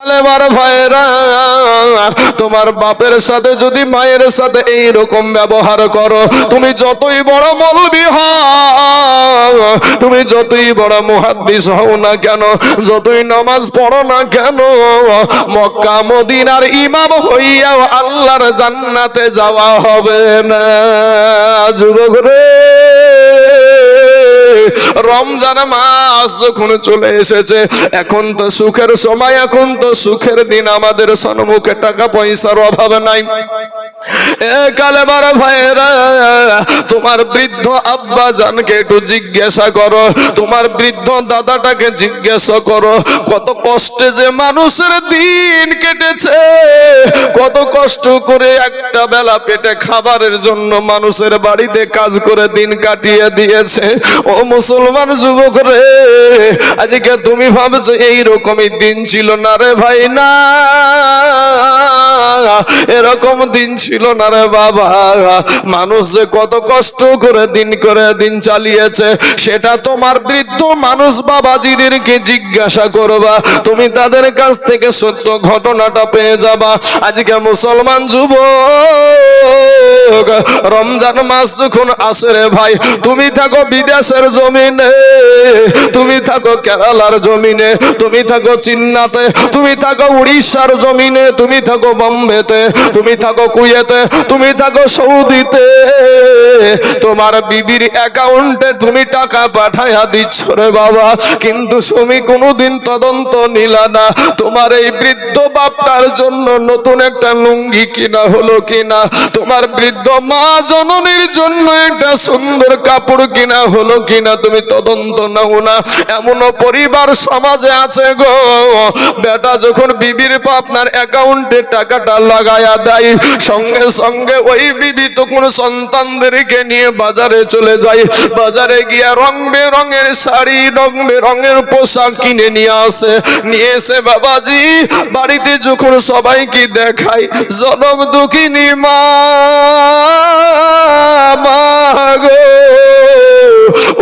আমার ভাইরা, তোমার বাপের সাথে যদি মায়ের সাথে এই রকম ব্যবহার করো, তুমি যতই বড় মৌলবি হও, তুমি যতই বড় মুহাদ্দিস হও না কেন, যতই নামাজ পড়ো না কেন, মক্কা মদিনার ইমাম হইয়াও আল্লাহর জান্নাতে যাওয়া হবে না। যুবক রে, রমজান মাস যখন চলে এসেছে, এখন তো সুখের সময়, এখন তো সুখের দিন, আমাদের সম্মুখে টাকা পয়সার অভাব নাই। এ কালেমার ভাইরা, তোমার বৃদ্ধ আব্বা জানকে একটু জিজ্ঞাসা করো, তোমার বৃদ্ধ দাদাটাকে জিজ্ঞাসা করো, কত কষ্টে যে মানুষের দিন কেটেছে, কত কষ্ট করে একটা বেলা পেটে খাবারের জন্য মানুষের বাড়িতে কাজ করে দিন কাটিয়ে দিয়েছে। ও মুসলমান যুবক রে, আজকে তুমি ভাবছো এইরকমই দিন ছিল না রে ভাই, না, এরকম দিন ছিল না রে বাবা। মানুষ যে কত কষ্ট করে দিন চালিয়েছে, সেটা তোমার বৃদ্ধ মানুষ বাবাজিদেরকে জিজ্ঞাসা করবা, তুমি তাদের কাছ থেকে সত্য ঘটনাটা পেয়ে যাবা। আজকে মুসলমান যুবক, রমজান মাস যখন আসে রে ভাই, তুমি থাকো বিদেশের জমিনে, তুমি থাকো কেরালার জমিনে, তুমি থাকো চিন্নাতে, তুমি থাকো উড়িষ্যার জমিনে, তুমি থাকো বোম্বেতে, তুমি থাকো কুয়েতে, তুমি থাকো সৌদিতে, তোমার বিবির অ্যাকাউন্টে তুমি টাকা পাঠায়া দিচ্ছ রে বাবা, কিন্তু তুমি কোনোদিন তদন্ত নিলা না তোমার এই বৃদ্ধ বাপটার জন্য নতুন একটা লুঙ্গি কিনা হলো কিনা, তোমার বৃদ্ধ মা জননীর জন্য একটা সুন্দর কাপড় কিনা হলো কিনা, তুমি তদন্ত নাও না। এমন পরিবার সমাজে আছে গো, বেটা যখন বিবির আপনার অ্যাকাউন্টে টাকাটা লাগায়া দেয়, সঙ্গে সঙ্গে ওই বিবি তখন সন্তানদেরকে নিয়ে বাজারে চলে যায়, বাজারে গিয়ে রং বেরঙের শাড়ি, রং বেরঙের পোশাক কিনে নিয়ে আসে, নিয়ে এসে বাবাজি বাড়িতে যখন সবাইকে দেখায়, জনম দুঃখিনী মা, মা গো,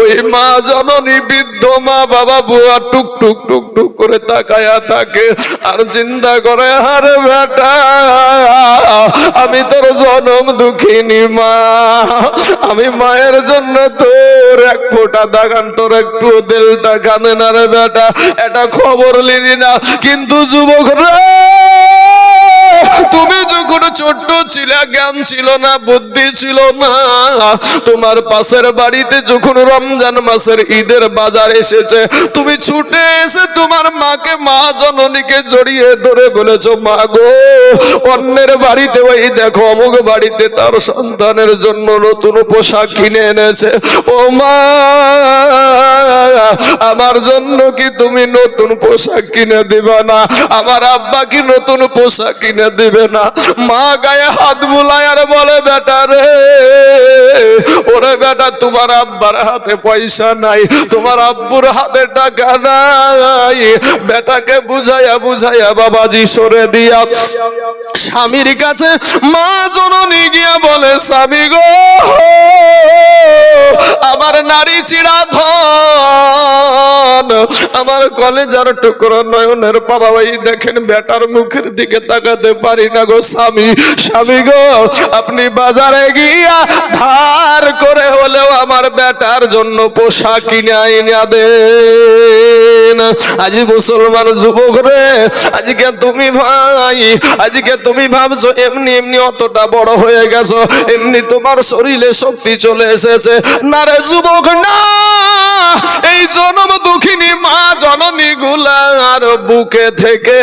ওই মা জননী বৃদ্ধ মা বাবা বুয়া টুক টুক টুক টুক করে তাকায়া থাকে আর চিন্তা করে, আরে বেটা, আমি তোর জনম দুঃখিনী মা, আমি মায়ের জন্য তোর এক ফোঁটা দাগান, তোর একটু দিলটা কাঁদে না রে বেটা, এটা খবর লিনি না। কিন্তু যুবক রে, তুমি যখন ছোট্ট ছিলে, জ্ঞান ছিল না, বুদ্ধি ছিল না, তোমার পাশের বাড়িতে যখন রমজান মাসের ঈদের বাজার এসেছে, তুমি ছুটে এসে তোমার মাকে, মা জননীকে জড়িয়ে ধরে বলেছো, মা গো, অন্যের বাড়িতে ওই দেখো অমুক বাড়িতে তার সন্তানের জন্য নতুন পোশাক কিনে এনেছে, ও মা, আমার জন্য কি তুমি নতুন পোশাক কিনে দিবে না? আমার আব্বা কি নতুন পোশাক কিনে দিবে না? মা গায়ে হাত বুলায় আর বলে, বেটা রে, ওরে বেটা, তোমার আব্বার হাতে পয়সা নাই, তোমার আব্বুর হাতে টাকা নাই, বেটাকে বুঝাইয়া বুঝাইয়া বাবাজি সরে দিয়া স্বামীর কাছে মা জননী গিয়া বলে, স্বামী গো, আমার নারী চিড়া ধন, আমার কলেজার টুকরো নয়নের পাবা, ওই দেখেন বেটার মুখের দিকে তাকাতে পারি না গো স্বামী, স্বামী গো, আপনি বাজারে গিয়া ধার করে হলেও আমার বেটার জন্য পোশাক কিনে আইনা দেন। আজ মুসলমান যুবক রে, আজকে তুমি ভাই, আজকে তুমি ভাবছো এমনি এমনি অতটা বড় হয়ে গেছো, এমনি তোমার শরীরে শক্তি চলে এসেছে, না রে যুবক, না, এই জনম দুঃখিনী মা জননী গুলার বুকে থেকে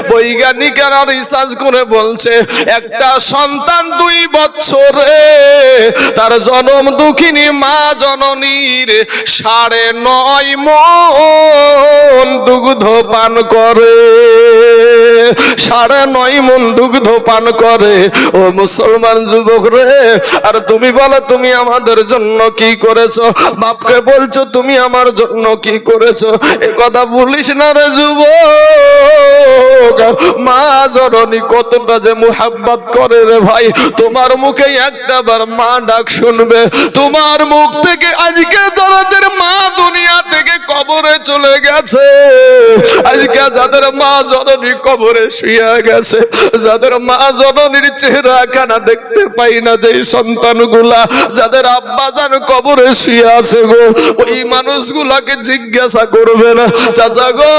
বৈজ্ঞানিকেরা রিসার্চ করে বলছে, একটা সন্তান 2 বছরে তার জনম দুঃখিনী মা জননীর 9.5 মণ দুগ্ধ পান করে, 9.5 মণ দুগ্ধ পান করে। ও মুসলমান যুবক রে, আর তুমি বলো তুমি আমাদের জন্য কি করেছো? বাপকে বলছো তুমি আমার জন্য কি করেছো? এ কথা বলিস না রে যুবক। মা জননী কতটা যে মুহাব্বত করে রে ভাই, তোমার মুখে একটা বার মা ডাক শুনবে, তোমার মুখ থেকে আজকে যাদের মা দুনিয়া থেকে কবরে চলে গেছে, আজকে যাদের মা জননী কবরে শুয়ে গেছে, যাদের মা জননীর চেহারা খানা দেখতে পাই না, যেই সন্তানগুলা যাদের আব্বা জান কবরে শুয়ে আছে গো, ওই মানুষগুলাকে জিজ্ঞাসা করবে না চাচা গো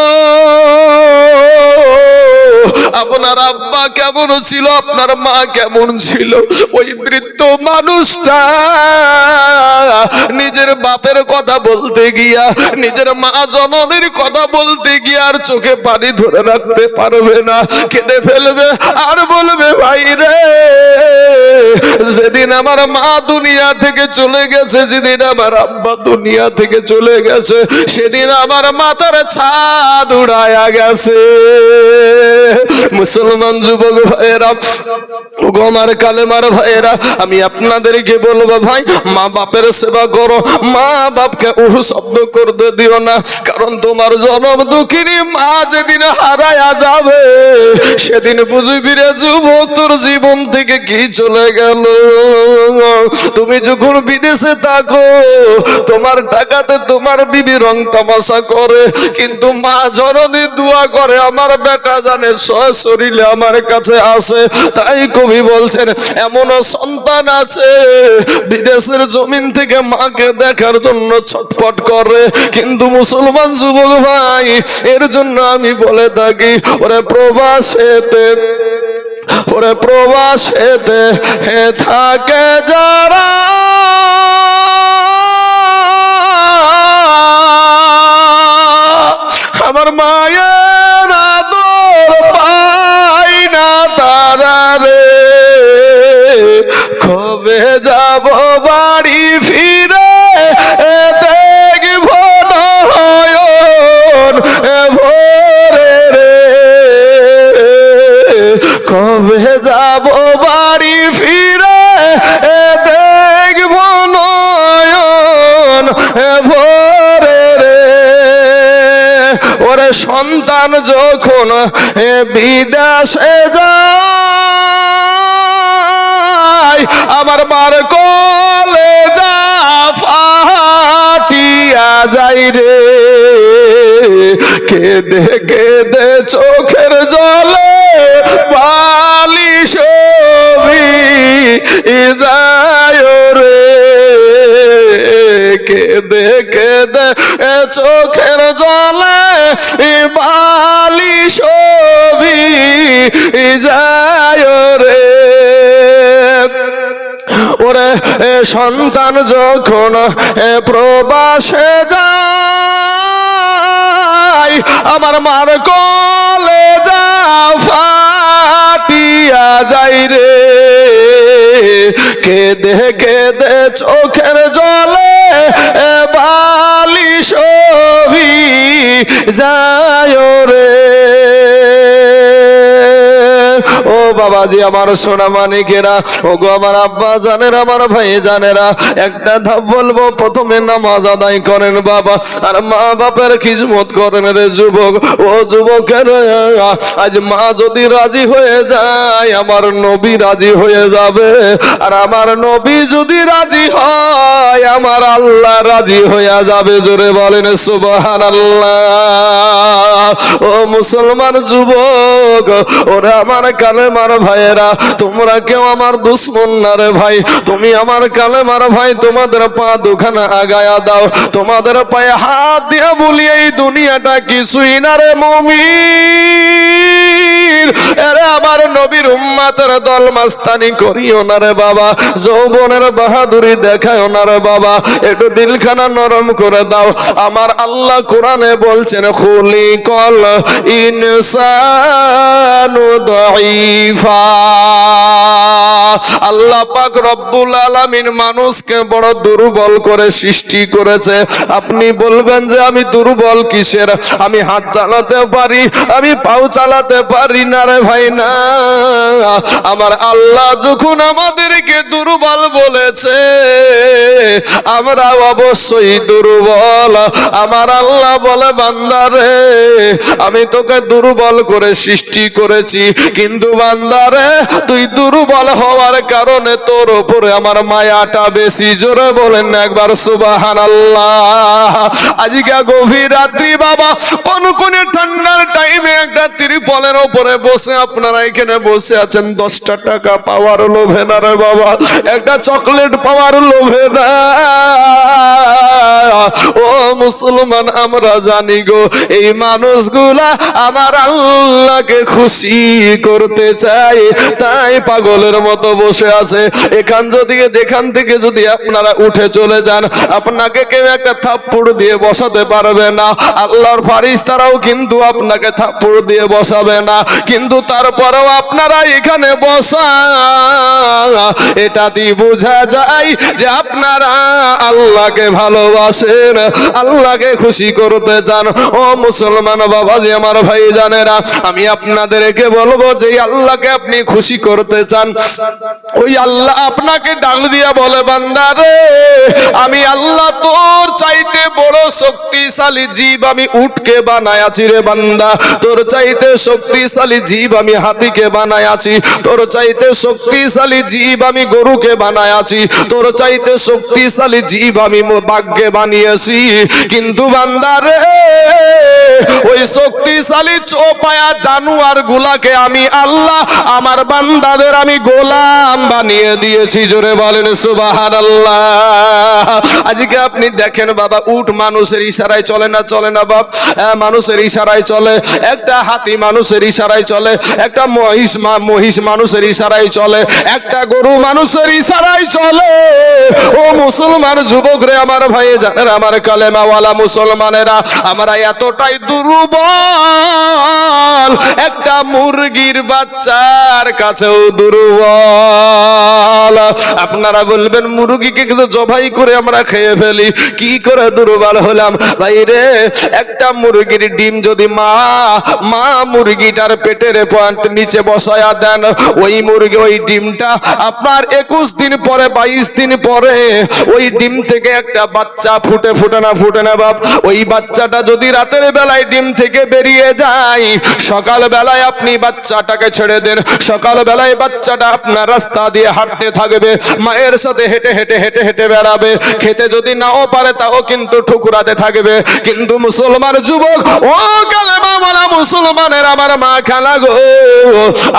আপনার আব্বা কেমন ছিল, আপনার মা কেমন ছিল? ওই বৃদ্ধ মানুষটা নিজের বাপের কথা বলতে গিয়া, নিজের মা জননীর কথা বলতে গিয়া আর চোখে পানি ধরে রাখতে পারবে না, কেঁদে ফেলবে আর বলবে ভাই রে, যেদিন আমার মা দুনিয়া থেকে চলে গেছে, যেদিন আমার আব্বা দুনিয়া থেকে চলে গেছে, সেদিন আমার মাথার ছাদ উড়ায়া গেছে। মুসলমান যুবক ভাইয়েরা, আমার কালেমার ভাইয়েরা, আমি আপনাদেরকে বলবো ভাই, মা বাপের সেবা করো, মা বাপকে উহু শব্দ করতে দিও না, কারণ তোমার জনম দুঃখিনী মা যেদিন হারায়া যাবে, সেদিন বুঝবি রে যুবক তোর জীবন থেকে কি চলে গেল। তুমি যখন বিদেশে থাকো, তোমার টাকাতে তোমার বিবি রং তামাশা করে, কিন্তু মা জননী দোয়া করে আমার বেটা জানে সশরীরে আমার কাছে আসে। তাই কবি বলছেন এমন সন্তান আছে বিদেশের জমিন থেকে মাকে দেখার জন্য ছটফট করে, কিন্তু মুসলমান যুবক ভাই, এর জন্য আমি বলে থাকি ওরে প্রবাসেতে, ওরে প্রবাসেতে হে থাকে যারা, আমার মায়ের আদর পাই না তারা রে, কবে যাব বাড়ি ফিরে দেখব নয়ন ভরে রে, কবে যাব বাড়ি ফিরে দেখব নয়ন ভরে রে। ওরে সন্তান যখন বিদেশে যায়, আমার মার কলেজা ফাটিয়া যাই রে, কেঁদে কেঁদে চোখের জলে বালি ছবি যায় রে, কেঁদে কেঁদে চোখের জলে বালি ছবি যায় রে। ওরে সন্তান যখন প্রবাসে যায়, আমার মার কলেজা ফাটিয়া যাই রে, কেঁদে কেঁদে চোখের জলে বালি ছবি যায় রে। ও বাবাজি আমার সোনা মানিকেরা, ও গো আমার আব্বা জানেন, আমার ভাই জানেরা, একটা ধাপ বলবো, প্রথমে নামাজ আদায় করেন বাবা, আর মা বাপের খিজমত করেন রে যুবক। ও যুবকের, আজ মা যদি রাজি হয়ে যায়, আমার নবী রাজি হয়ে যাবে, আর আমার নবী যদি রাজি হয়, আমার আল্লাহ রাজি হয়ে যাবে। জোরে বলেন সুবহানাল্লাহ। ও মুসলমান যুবক, ওরা আমার কালেমার ভাইয়েরা, তোমরা কেউ আমার দুশ্মন না রে ভাই, তুমি আমার কালেমার ভাই, তোমাদের পা দুখানা আগায়া দাও, তোমাদের পায়ে হাত দিয়ে বলি এই দুনিয়াটা কিছুই না রে মুমিন। আরে আমার নবীর উম্মতের দল মাস্তানি করিও না রে বাবা, যৌবনের বাহাদুরি দেখাও না রে বাবা, একটু দিলখানা নরম করে দাও। আমার আল্লাহ কোরআনে বলছেন খুলিকাল ইনসানু দাঈফা, আল্লাহ পাক রব্বুল আলামিন মানুষকে বড় দুর্বল করে সৃষ্টি করেছে। আপনি বলবেন যে আমি দুর্বল কিসের, আমি হাত চালাতে পারি, আমি পাও চালাতে পারি না রে ভাই না। আমার আল্লাহ যখন আমাদেরকে দুর্বল বলেছে, আমরা অবশ্যই দুর্বল। আমার আল্লাহ বলে বান্দা রে আমি তোকে দুর্বল করে সৃষ্টি করেছি, কিন্তু বান্দা রে তুই দুর্বল হওয়ার কারণে তোর উপরে আমার মায়াটা বেশি। জোরে বলেন না একবার সুবহানাল্লাহ। আজকে গভীর রাত্রি বাবা, কোন ঠান্ডার টাইমে একটা ত্রিপলের উপরে বসে আপনারা এখানে বসে আছেন, 10টা টাকা পাওয়ার লোভে না রে বাবা, একটা চকলেট পাওয়ার লোভে না। ও মুসলমান, আমরা জানি গো এই মানুষগুলা আমার আল্লাহকে খুশি করতে চায়, তাই পাগলের মতো বসে আছে। যেখান থেকে যদি আপনারা উঠে চলে যান, আপনাকে কেউ একটা থাপ্পড় দিয়ে বসাতে পারবে না। আল্লাহর ফারিস্তারাও কিন্তু আপনাকে থাপ্পড় দিয়ে বসাবে না, কিন্তু তারপরেও আপনারা এখানে বসা, এটাতেই বোঝা যায় যে আপনারা আল্লাহকে ভালোবাসেন, আল্লাহকে খুশি করতে চান। ও মুসলমান বাবাজি, আমার ভাই জানেরা, আমি আপনাদেরকে বলবো যে আল্লাহকে আপনি খুশি করতে চান, ওই আল্লাহ আপনাকে ডাক দিয়া বলে বান্দা রে আমি আল্লাহ তোর চাইতে বড় শক্তিশালী জীব আমি উটকে বানায় আছি রে বান্দা, তোর চাইতে শক্তিশালী জীব আমি হাতিকে বানায় আছি, তোর চাইতে শক্তিশালী জীব আমি গরুকে বানায় আছি, তোর চাইতে শক্তিশালী জীব আমি বাঘকে বানিয়েছি। কিন্তু বান্দা রে ওই শক্তিশালী চোপায়া জানোয়ার গুলাকে আমি আল্লাহ আমার বান্দাদের আমি গোলাম বানিয়ে দিয়েছি। জোরে বলেন সুবহানাল্লাহ। আজকে আপনি দেখেন বাবা, উট মানুষের ইশারায় চলে না, চলে না বাপ? মানুষের ইশারায় চলে, একটা হাতি মানুষের ইশারায় চলে, একটা মহিষ মানুষের ইশারায় চলে, একটা গরু মানুষের ইশারায় চলে। ও মুসলমান যুবক রে, আমার ভাই জানেন, আমার কালেমাওয়ালা মুসলমানেরা, আমরা এতটাই দুর্বল, একটা মুরগির বাচ্চার কাছেও দুর্বল। আপনারা বলবেন মুরগিকে কিন্তু জবাই করে আমরা খেয়ে ফেলি, কি করে দুর্বল হলাম? ভাই রে, একটা মুরগির ডিম যদি মা মুরগিটার পেটের নিচে বসায়া দেন, ওই মুরগি ওই ডিমটা আপনার 21 দিন পরে 22 দিন পরে ওই ডিম থেকে একটা বাচ্চা ফুটে না বাপ? ওই বাচ্চাটা যদি রাতের বেলায় ডিম থেকে বেরিয়ে যায়, সকাল বেলায় আপনি বাচ্চাটাকে ছেড়ে দেন, সকাল বেলায় বাচ্চাটা আপনার রাস্তা দিয়ে হাঁটতে থাকবে, মায়ের সাথে হেঁটে বেড়াবে, খেতে যদি নাও পারে তাও কিন্তু ঠুকরাতে থাকবে। কিন্তু মুসলমান যুবক, ও কালেমাওয়ালা মুসলমানের আমার মা খালা গো,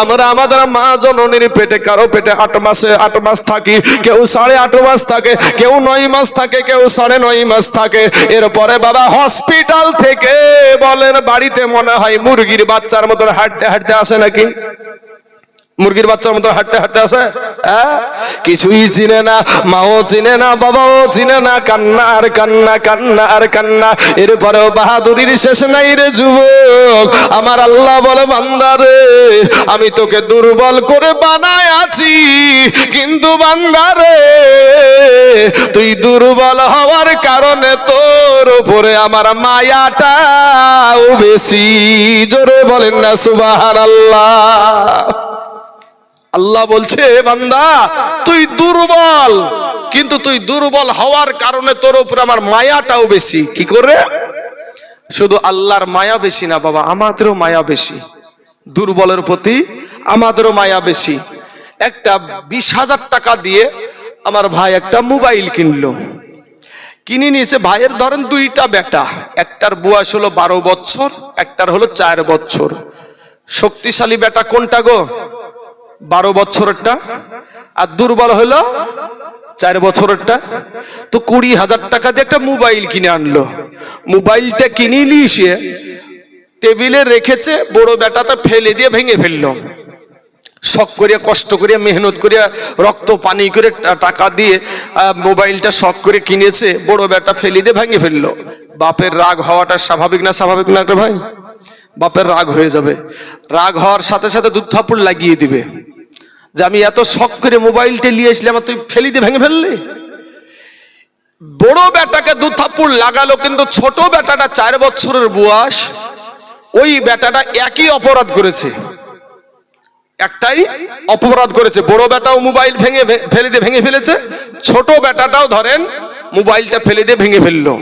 আমরা আমাদের মা জননীর পেটে, কারো পেটে 8 মাস থাকি, কেউ 8.5 মাস থাকে, কেউ 9 মাস থাকে, কেউ 9.5 মাস থাকে। এরপরে বাবা হসপিটাল থেকে বলেন বাড়িতে মনে হয় মুরগির বাচ্চার মতন হাঁটতে আসে নাকি? মুরগির বাচ্চার মতো হাঁটতে আসে? কিছুই চিনে না, মাও চিনে না, বাবাও চিনে না, কান্না আর কান্না। এরপরেও বাহাদুরির শেষ নাই রে যুবক। আমার আল্লাহ বলে বান্দা রে আমি তোকে দুর্বল করে বানায় আছি, কিন্তু বান্দা রে তুই দুর্বল হওয়ার কারণে তোর উপরে আমার মায়াটাও বেশি। জোরে বলেন না সুবহানাল্লাহ। আল্লাহ বলছে বান্দা তুই দুর্বল, কিন্তু তুই দুর্বল হওয়ার কারণে তোর উপরে আমার মায়াটাও বেশি। কি করে? শুধু আল্লাহর মায়া বেশি না বাবা, আমাদেরও মায়া বেশি। দুর্বলের প্রতি আমাদেরও মায়া বেশি। একটা 20,000 টাকা দিয়ে আমার ভাই একটা মোবাইল কিনে নিয়েছে। ভাইয়ের ধরেন 2টা বেটা, একটার বয়স হলো 12 বছর, একটার হলো 4 বছর। শক্তিশালী বেটা কোনটা গো? 12 বছরেরটা। আর দুর্বল হলো 4 বছরেরটা। তো 20,000 টাকা দিয়ে একটা মোবাইল কিনে আনলো। মোবাইলটা কিনে নিয়ে এসে টেবিলে রেখেছে, বড় বেটাটা ফেলে দিয়ে ভেঙে ফেললো। শখ করিয়া, কষ্ট করিয়া, মেহনত করিয়া, রক্ত পানি করে, টাকা দিয়ে মোবাইলটা শখ করে কিনেছে, বড় বেটা ফেলে দিয়ে ভেঙে ফেললো। বাপের রাগ হওয়াটা স্বাভাবিক না? স্বাভাবিক না একটা ভাই? বাপের রাগ হয়ে যাবে, রাগ হওয়ার সাথে সাথে 2 থাপ্পড় লাগিয়ে দিবে। যে আমি এত শখ করে মোবাইলটা নিয়ে আসলাম, তুই ফেলি দিয়ে ভেঙে ফেললি। বড় বেটাকে 2 থাপ্পড় লাগালো, কিন্তু ছোট বেটাটা 4 বছরের বয়স, ওই বেটাটা একই অপরাধ করেছে, একটাই অপরাধ করেছে। বড় বেটাও মোবাইল ফেলে দিয়ে ভেঙে ফেলেছে, ছোট বেটাটাও ধরেন মোবাইলটা ফেলে দিয়ে ভেঙে ফেললো।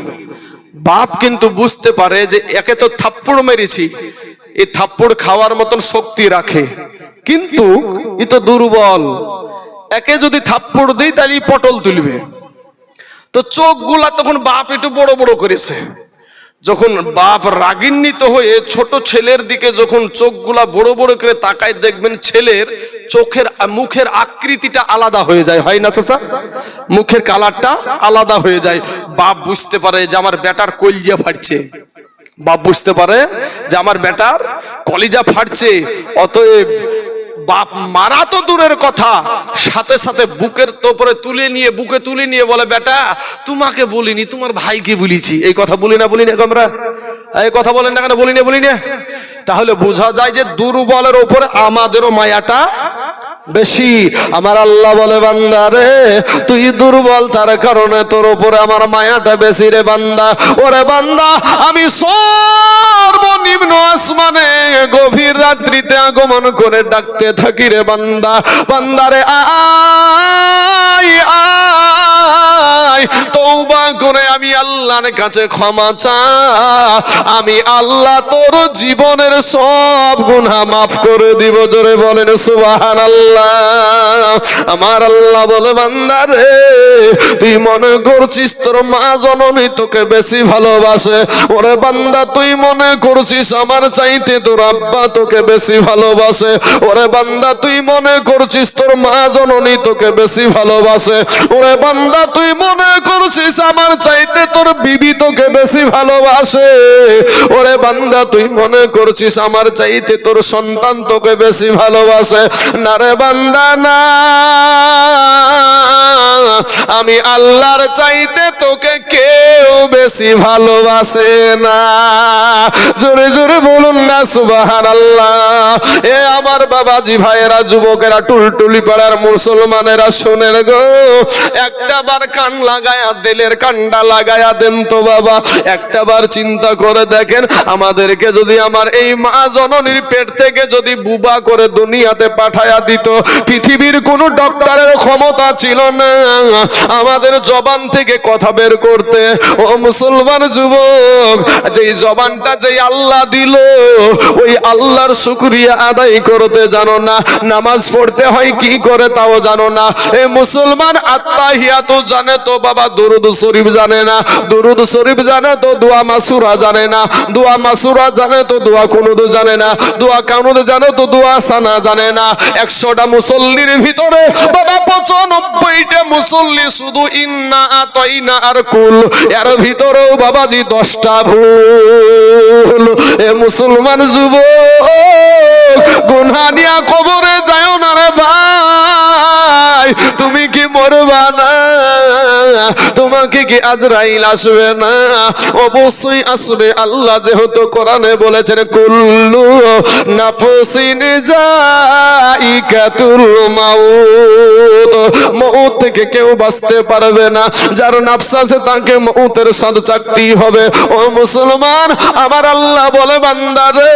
বাপ কিন্তু বুঝতে পারে যে একে তো থাপ্পড় মেরেছি, এই থাপ্পড় খাওয়ার মতন শক্তি রাখে, কিন্তু এ তো দুর্বল, একে যদি থাপ্পড় দিই তাহলে পটল তুলবে। তো চোখগুলা তখন বাপ একটু বড় বড় করেছে। যখন বাপ রাগান্বিত হয়ে ছোট ছেলের দিকে যখন চোখগুলা বড় বড় করে তাকায়, দেখবেন ছেলের চোখের মুখের আকৃতিটা আলাদা হয়ে যায়, হয় না চাচা? মুখের কালারটা আলাদা হয়ে যায়। বাপ বুঝতে পারে যে আমার বেটার কলিজা ফাটছে, বাপ বুঝতে পারে যে আমার বেটার কলিজা ফাটছে। অতএব বাপ মারা তো দূরের কথা, সাথে সাথে বুকের তোপরে বুকে তুলে নিয়ে বলে, বেটা তোমাকে বলিনি, তোমার ভাইকে বলেছি। এই কথা বলি না আমরা? এই কথা বলেন না কেন? বলি না। তাহলে বোঝা যায় যে দুর্বলের উপরে আমাদেরও মায়াটা বেশি। আমার আল্লাহ বলে, বান্দা রে তুই দুর্বল, তার কারণে তোর উপরে আমার মায়াটা বেশি রে বান্দা। ওরে বান্দা, আমি সর্বনিম্ন আসমানে গভীর রাত্রিতে আগমন করে ডাকতে থাকি রে বান্দা, বান্দারে আয় আয়, তওবা করে আমি আল্লাহর কাছে ক্ষমা চা, আমি আল্লাহ তোর জীবনের সব গুনাহ মাফ করে দিব। জোরে বলেন সুবহানাল্লাহ। আমার আল্লাহ বলে, বান্দা রে তুই মনে করছিস তোর মা জননী তোকে বেশি ভালোবাসে। ওরে বান্দা, তুই মনে করছিস আমার চাইতে তোর আব্বা তোকে বেশি ভালোবাসে। ওরে বান্দা, তুই মনে করছিস তোর মা জননী তোকে বেশি ভালোবাসে। ওরে বান্দা, তুই মনে করছিস আমার চাইতে তোর বিবি তোকে বেশি ভালোবাসে। ওরে বান্দা, তুই মনে করছিস আমার চাইতে তোর সন্তান তোকে বেশি ভালোবাসে। না রে বান্দা, না, আমি আল্লাহর চাইতে তোকে কেউ বেশি ভালোবাসে না। জোরে জোরে বলুন না সুবহানাল্লাহ। এ আমার বাবাজি ভাইয়েরা, যুবকেরা, টুলটুলি পাড়ার মুসলমানেরা, শোনেন গো, একটা বার কান লাগায়া, দিলের কানটা লাগায়া দেন তো বাবা। একটা বার চিন্তা করে দেখেন, আমাদেরকে যদি আমার এই মা জননীর পেট থেকে যদি বুবা করে দুনিয়াতে পাঠায়া দিত, পৃথিবীর কোন ডক্টরের ক্ষমতা ছিল না আমাদের জবান থেকে কথা বের করতে। ও মুসলমান যুবক, যেই জবানটা যেই আল্লাহ দিল, ওই আল্লাহর শুকরিয়া আদায় করতে জানো না, নামাজ পড়তে হয় কি করে তাও জানো না। এ মুসলমান, আত্তাহিয়াতু জানে তো বাবা, দুরুদ শরীফ জানে না, দুরুদ শরীফ জানে তো দোয়া মাসুরা জানে না, দোয়া মাসুরা জানে তো দোয়া কুনুদ জানে না, দোয়া কানুদ জানে তো দোয়া সানা জানে না। 100টা মুসল্লির ভিতরে বাবা 95টা মুসল্লি শুধু ইন্না আতাইনা আর কুল, এর ভিতরেও বাবাজি 10টা ভুল। এ মুসলমান যুবক, গুনাহ নিয়া কবরে যায় না রে ভাই। তুমি কি মরবা না? তোমাকে কি আজরাইল আসবে না? অবশ্যই আসবে। আল্লাহ যেহেতু কোরআনে বলেছেন, কুল্লু নাফসিন যায়িকাতুল মাউত, মউত থেকে কেউ বাঁচতে পারবে না। যার নাফস আছে তাকে মউতের স্বাদ চাকতেই হবে। ও মুসলমান, আমার আল্লাহ বলে, বান্দা রে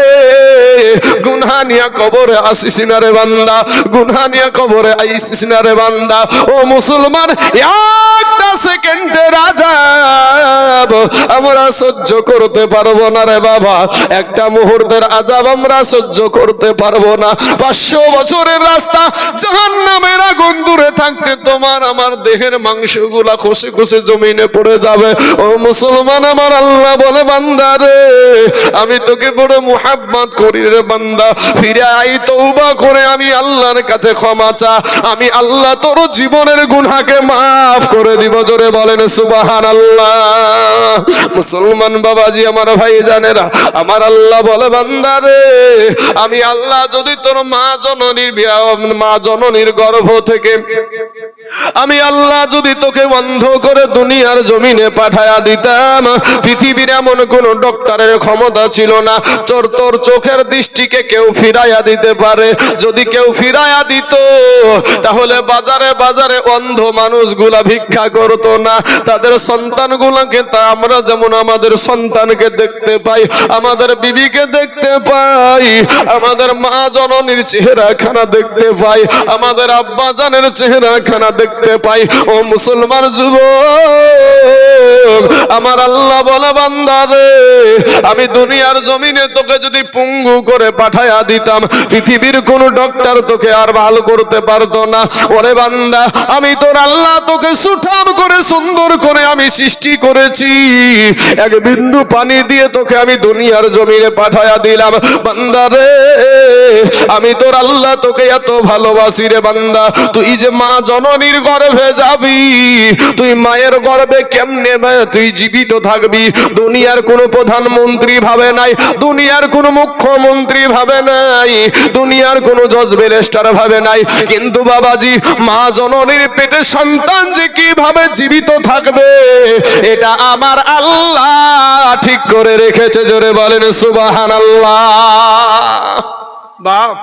গুনাহ নিয়া কবরে আসিস না রে বান্দা, গুনাহ নিয়া কবরে আইসিস না রে বান্দা। ও মুসলমান, একটা সেকেন্ডের আযাব আমরা সহ্য করতে পারবো না রে বাবা, একটা মুহূর্তের আযাব আমরা সহ্য করতে পারবো না। 500 বছরের রাস্তা, জাহান্নামের আগুন দূরে থাকতে তোমার আমার দেহের মাংসগুলা খসে খসে জমিনে পড়ে যাবে। ও মুসলমান, আমার আল্লাহ বলে, বান্দা রে আমি তোকে বড় মুহাব্বত করি রে বান্দা, ফিরে আই, তওবা করে আমি আল্লাহর কাছে ক্ষমা চা, আমি আল্লাহ তোর জীবনের গুনাহকে মাফ করে দিব। থাকো, জোরে বলেন সুবহানাল্লাহ। মুসলমান বাবাজি আমার ভাই জানেরা, আমার আল্লাহ বলে বান্দারে, আমি আল্লাহ যদি তোর মা জননীর গর্ভ থেকে আমি আল্লাহ যদি তোকে বন্ধ করে দুনিয়ার জমিনে পাঠায়া দিতাম, পৃথিবীর এমন কোন ডক্টরের ক্ষমতা ছিল না তোর চোখের দৃষ্টিকে কেউ ফিরাইয়া দিতে পারে। যদি কেউ ফিরাইয়া দিত তাহলে বাজারে বাজারে অন্ধ মানুষগুলা ভিক্ষা করতো না, তাদের সন্তানগুলাকে তা আমরা যেমন আমাদের সন্তানকে দেখতে পাই, আমাদের বিবিকে দেখতে পাই, আমাদের মা জননীর চেহারা খানা দেখতে পাই, আমাদের আব্বা জানের চেহারা খানা দেখতে পাই। ও মুসলমান যুবক, আমার আল্লাহ বলে বান্দারে, আমি দুনিয়ার জমিনে তোকে যদি পঙ্গু করে পাঠায়া দিতাম, পৃথিবীর কোন ডক্টর তোকে আর ভালো করতে পারতো না। ওরে বান্দা, আমি তোর আল্লাহ তোকে সুঠাম করে সুন্দর করে আমি সৃষ্টি করেছি, এক বিন্দু পানি দিয়ে তোকে আমি দুনিয়ার জমিনে পাঠায়া দিলাম। বান্দারে, আমি তোর আল্লাহ তোকে এত ভালোবাসি রে বান্দা, তুই যে মা জননীর গর্ভে যাবি, তুই মায়ের গর্ভে কেমনে তুই জীবিত থাকবি? দুনিয়ার কোনো প্রধানমন্ত্রী ভাবে নাই, দুনিয়ার কোনো মুখ্যমন্ত্রী ভাবে নাই, দুনিয়ার কোনো জজ ব্যারিস্টার ভাবে নাই, কিন্তু বাবাজি মা জননীর পেটে সন্তান যে কিভাবে জীবিত থাকবে এটা আমার আল্লাহ ঠিক করে রেখেছে, জোরে বলেন সুবহানাল্লাহ। বাপ,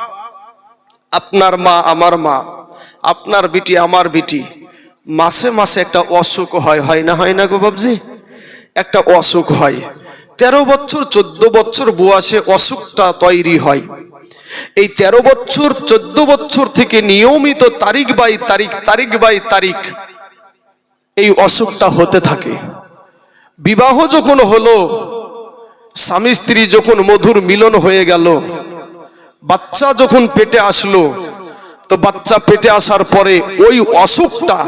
আপনার মা আমার মা, আপনার বিটি আমার বিটি, মাসে মাসে একটা অসুখ হয় না, হয় না গো বাবজি? একটা অসুখ হয়, 13 বছর 14 বছর বয়সে অসুখটা তৈরি হয়। এই 13 বছর 14 বছর থেকে নিয়মিত তারিখ বাই তারিখ এই অসুখটা হতে থাকে। বিবাহ যখন হলো, স্বামী স্ত্রী যখন মধুর মিলন হয়ে গেল, বাচ্চা যখন পেটে আসলো, তো বাচ্চা পেটে আসার পরে ওই অসুখটা,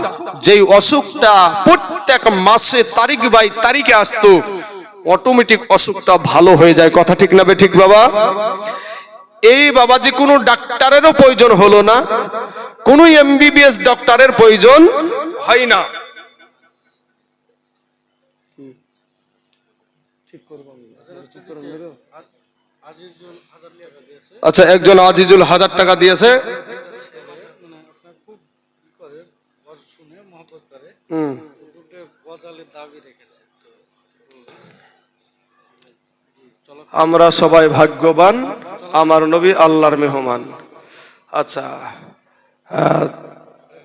যেই অসুখটা প্রত্যেক মাসে তারিখ বাই তারিখে আসতো, অটোমেটিক অসুখটা ভালো হয়ে যায়। কথা ঠিক না বে ঠিক বাবা? এই বাবাজি কোনো ডাক্তারেরও প্রয়োজন হলো না, কোনো এমবিবিএস ডক্টরের প্রয়োজন হয় না। আচ্ছা, একজন আজিজুল 1000 টাকা দিয়েছে। আমরা সবাই ভাগ্যবান, আমার নবী আল্লাহর মেহমান। আচ্ছা,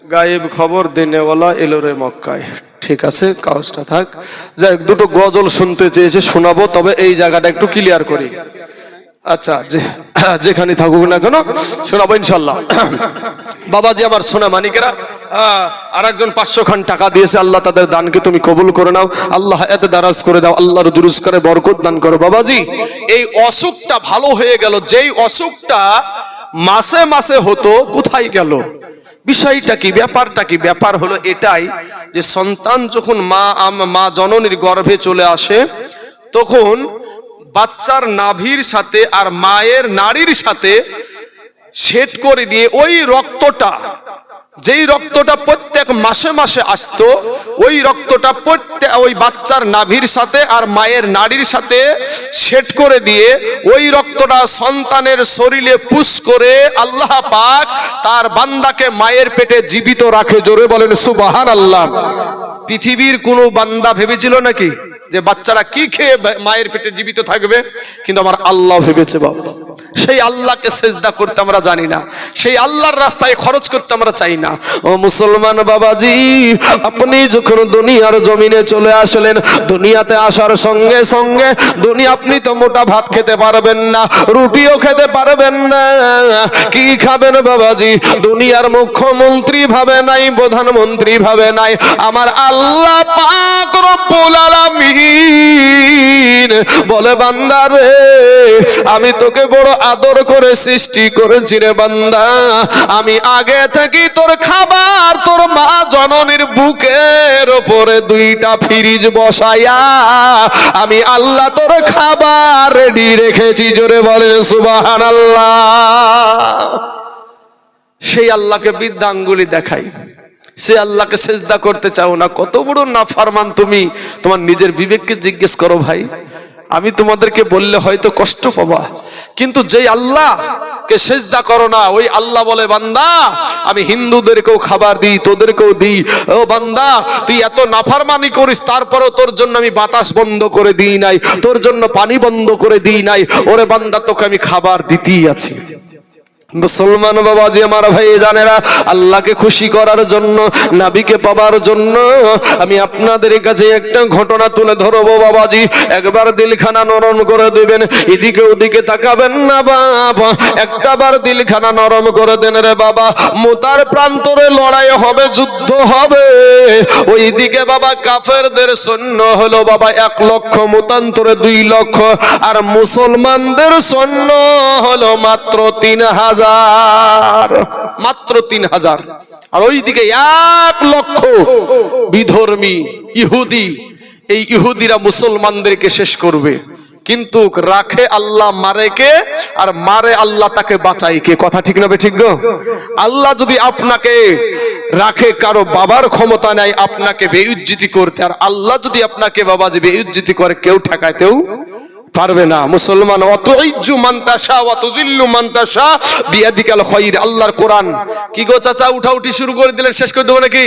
গায়েব খবর দিনেওয়ালা এলো রে মক্কায়, ঠিক আছে, কাগজটা থাক। যাই, দুটো গজল শুনতে চেয়েছে, শোনাবো, তবে এই জায়গাটা একটু ক্লিয়ার করি। আচ্ছা, যেখানে থাকুক না কেন শোনাবো ইনশাল্লাহ। বাবাজি আমার সোনা মানিকেরা, আর একজন 500 খান টাকা দিয়েছে, আল্লাহ তাদের দানকে তুমি কবুল করে নাও, আল্লাহ এত দারাজ করে দাও, আল্লাহর দুরুজ করে বরকত দান করো। বাবাজি, এই অসুখটা ভালো হয়ে গেল, যেই অসুখটা মাসে মাসে হতো, কোথায় গেল? বিষয়টা কি, ব্যাপারটা কি? ব্যাপার হলো এটাই যে সন্তান যখন মা জননীর গর্ভে চলে আসে, তখন বাচ্চার নাভির সাথে আর মায়ের নাড়ির সাথে সেট করে দিয়ে ওই রক্তটা, যেই রক্তটা প্রত্যেক মাসে মাসে আসতো, ওই রক্তটা ওই বাচ্চার নাভির সাথে আর মায়ের নাড়ির সাথে সেট করে দিয়ে ওই রক্তটা সন্তানের শরীরে পুশ করে আল্লাহ পাক তার বান্দাকে মায়ের পেটে জীবিত রাখে। জোরে বলেন সুবহানাল্লাহ। পৃথিবীর কোনো বান্দা ভেবেছিল নাকি যে বাচ্চারা কি খেয়ে মায়ের পেটে জীবিত থাকবে? কিন্তু আমার আল্লাহ ভেবেছে। বাবা, সেই আল্লাহকে সেজদা করতে আমরা জানি না, সেই আল্লাহর রাস্তায় খরচ করতে আমরা চাই না। ও মুসলমান বাবাজি, আপনি যখন দুনিয়ার জমিনে চলে আসলেন, দুনিয়াতে আসার সঙ্গে সঙ্গে আপনি তো মোটা ভাত খেতে পারবেন না, রুটিও খেতে পারবেন না, কি খাবেন বাবাজি? দুনিয়ার মুখ্যমন্ত্রী ভাবে নাই, প্রধানমন্ত্রী ভাবে নাই, আমার আল্লাহ পাক রব্বুল আলামিন বলে বান্দা রে, আমি তোকে বড় আদর করে সৃষ্টি করেছি রে বান্দা, আমি আগে থেকে তোর খাবার তোর মা জননীর বুকের উপরে 2টা ফ্রিজ বসায়া আমি আল্লাহ তোর খাবার রেডি রেখেছি। জোরে বলেন সুবহানাল্লাহ। সেই আল্লাহকে বৃদ্ধাঙ্গুলি দেখাই, সে আল্লাহকে সেজদা করতে চাও না, কত বড় নাফরমান তুমি। তোমার নিজের বিবেককে জিজ্ঞেস করো ভাই। আমি তোমাদেরকে বললে হয়তো কষ্ট পাবা, কিন্তু যেই আল্লাহকে সেজদা করো না, ওই আল্লাহ বলে, বান্দা আমি হিন্দুদেরকেও খাবার দিই, তোদেরকেও দিই। ও বান্দা, তুই এত নাফরমানি করিস, তারপরেও তোর জন্য আমি বাতাস বন্ধ করে দিই নাই, তোর জন্য পানি বন্ধ করে দিই নাই। ওরে বান্দা, তোকে আমি খাবার দিতেই আছি। মুসলমান বাবাজি আমার ভাই জানেরা, আল্লাহকে খুশি করার জন্য, নবীকে পাবার জন্য আমি আপনাদের কাছে একটা ঘটনা তুলে ধরবো বাবাজি। একবার দিলখানা নরম করে দিবেন, এদিকে ওদিকে তাকাবেন না বাবা। একটাবার দিলখানা নরম করে দেন রে বাবা। মুতার প্রান্তরে লড়াই হবে, যুদ্ধ হবে। ওইদিকে বাবা কাফেরদের সৈন্য হলো বাবা 1 লক্ষ, মুতান্তরে 2 লক্ষ, আর মুসলমানদের সৈন্য হলো মাত্র 3000, মাত্র 3000। আর ওইদিকে 1 লক্ষ বিধর্মী ইহুদি। এই ইহুদিরা মুসলমানদেরকে শেষ করবে, কিন্তু রাখে আল্লাহ মারে কে, আর মারে আল্লাহ তাকে বাঁচাই কে। কথা ঠিক না ঠিক গো? আল্লাহ যদি আপনাকে রাখে, কারো বাবার ক্ষমতা নাই আপনাকে বেইজ্জতি করতে, আর আল্লাহ যদি আপনাকে বাবাজি বেইজ্জতি করে, কেউ ঠেকাইতেও পারবে না। মুসলমান, অতইজ্জু মানতাশা ওয়া তুজিল্লু মানতাশা বিয়াদিকাল খায়র। আল্লাহর কোরআন। কি গো চাচা, উঠাউঠি শুরু করে দিলেন, শেষ করে দেবো নাকি?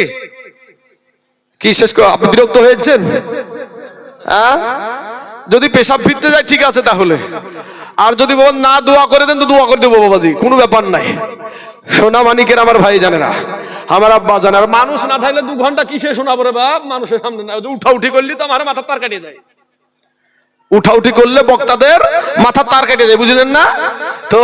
কি শেষ করে? আপনি বিরক্ত হয়েছেন? হ্যাঁ, যদি পেশাব ফিরতে যায় ঠিক আছে তাহলে, আর যদি বলেন না দোয়া করে দেন তো দোয়া করে দেবো বাবাজি, কোনো ব্যাপার নাই। সোনা মানিকের আমার ভাই জানে না, আমার আব্বা জানে। আর মানুষ না থাকলে 2 ঘন্টা কিসে শোনাবো রে বাপ? মানুষের সামনে না, উঠাউঠি করলি তো আমার মাথা তার কাটিয়ে যায়। উঠাউঠি করলে বক্তাদের মাথা তার কেটে যায়, বুঝলেন না? তো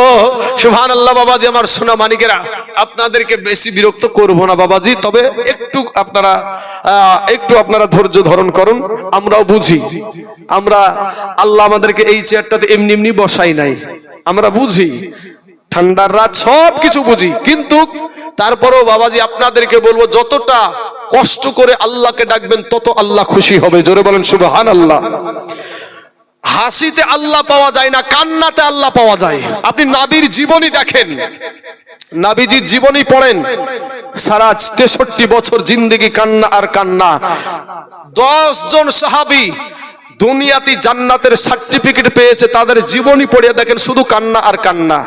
সুবহানাল্লাহ বাবাজি আমার সোনা মানিকেরা, আপনাদেরকে বেশি বিরক্ত করব না বাবাজি, তবে একটু আপনারা ধৈর্য ধারণ করুন। আমরাও বুঝি, আমরা আল্লাহ আমাদেরকে এই চেয়ারটাতে এমনি এমনি বসাই নাই, আমরা বুঝি, ঠান্ডার রাত সব কিছু বুঝি, কিন্তু তারপরেও বাবাজি আপনাদেরকে বলবো, যতটা কষ্ট করে আল্লাহকে ডাকবেন তত আল্লাহ খুশি হবে। জোরে বলেন সুবহানাল্লাহ। হাসিতে আল্লাহ পাওয়া যায় না, কান্নাতে আল্লাহ পাওয়া যায়। আপনি নবীর জীবনী দেখেন, নবীজির জীবনী পড়েন, সারা 63 বছর জিন্দেগি কান্না আর কান্না। 10 জন সাহাবী দুনিয়াতে জান্নাতের সার্টিফিকেট পেয়েছে, তাদের জীবনী পড়ে দেখেন, শুধু কান্না আর কান্না।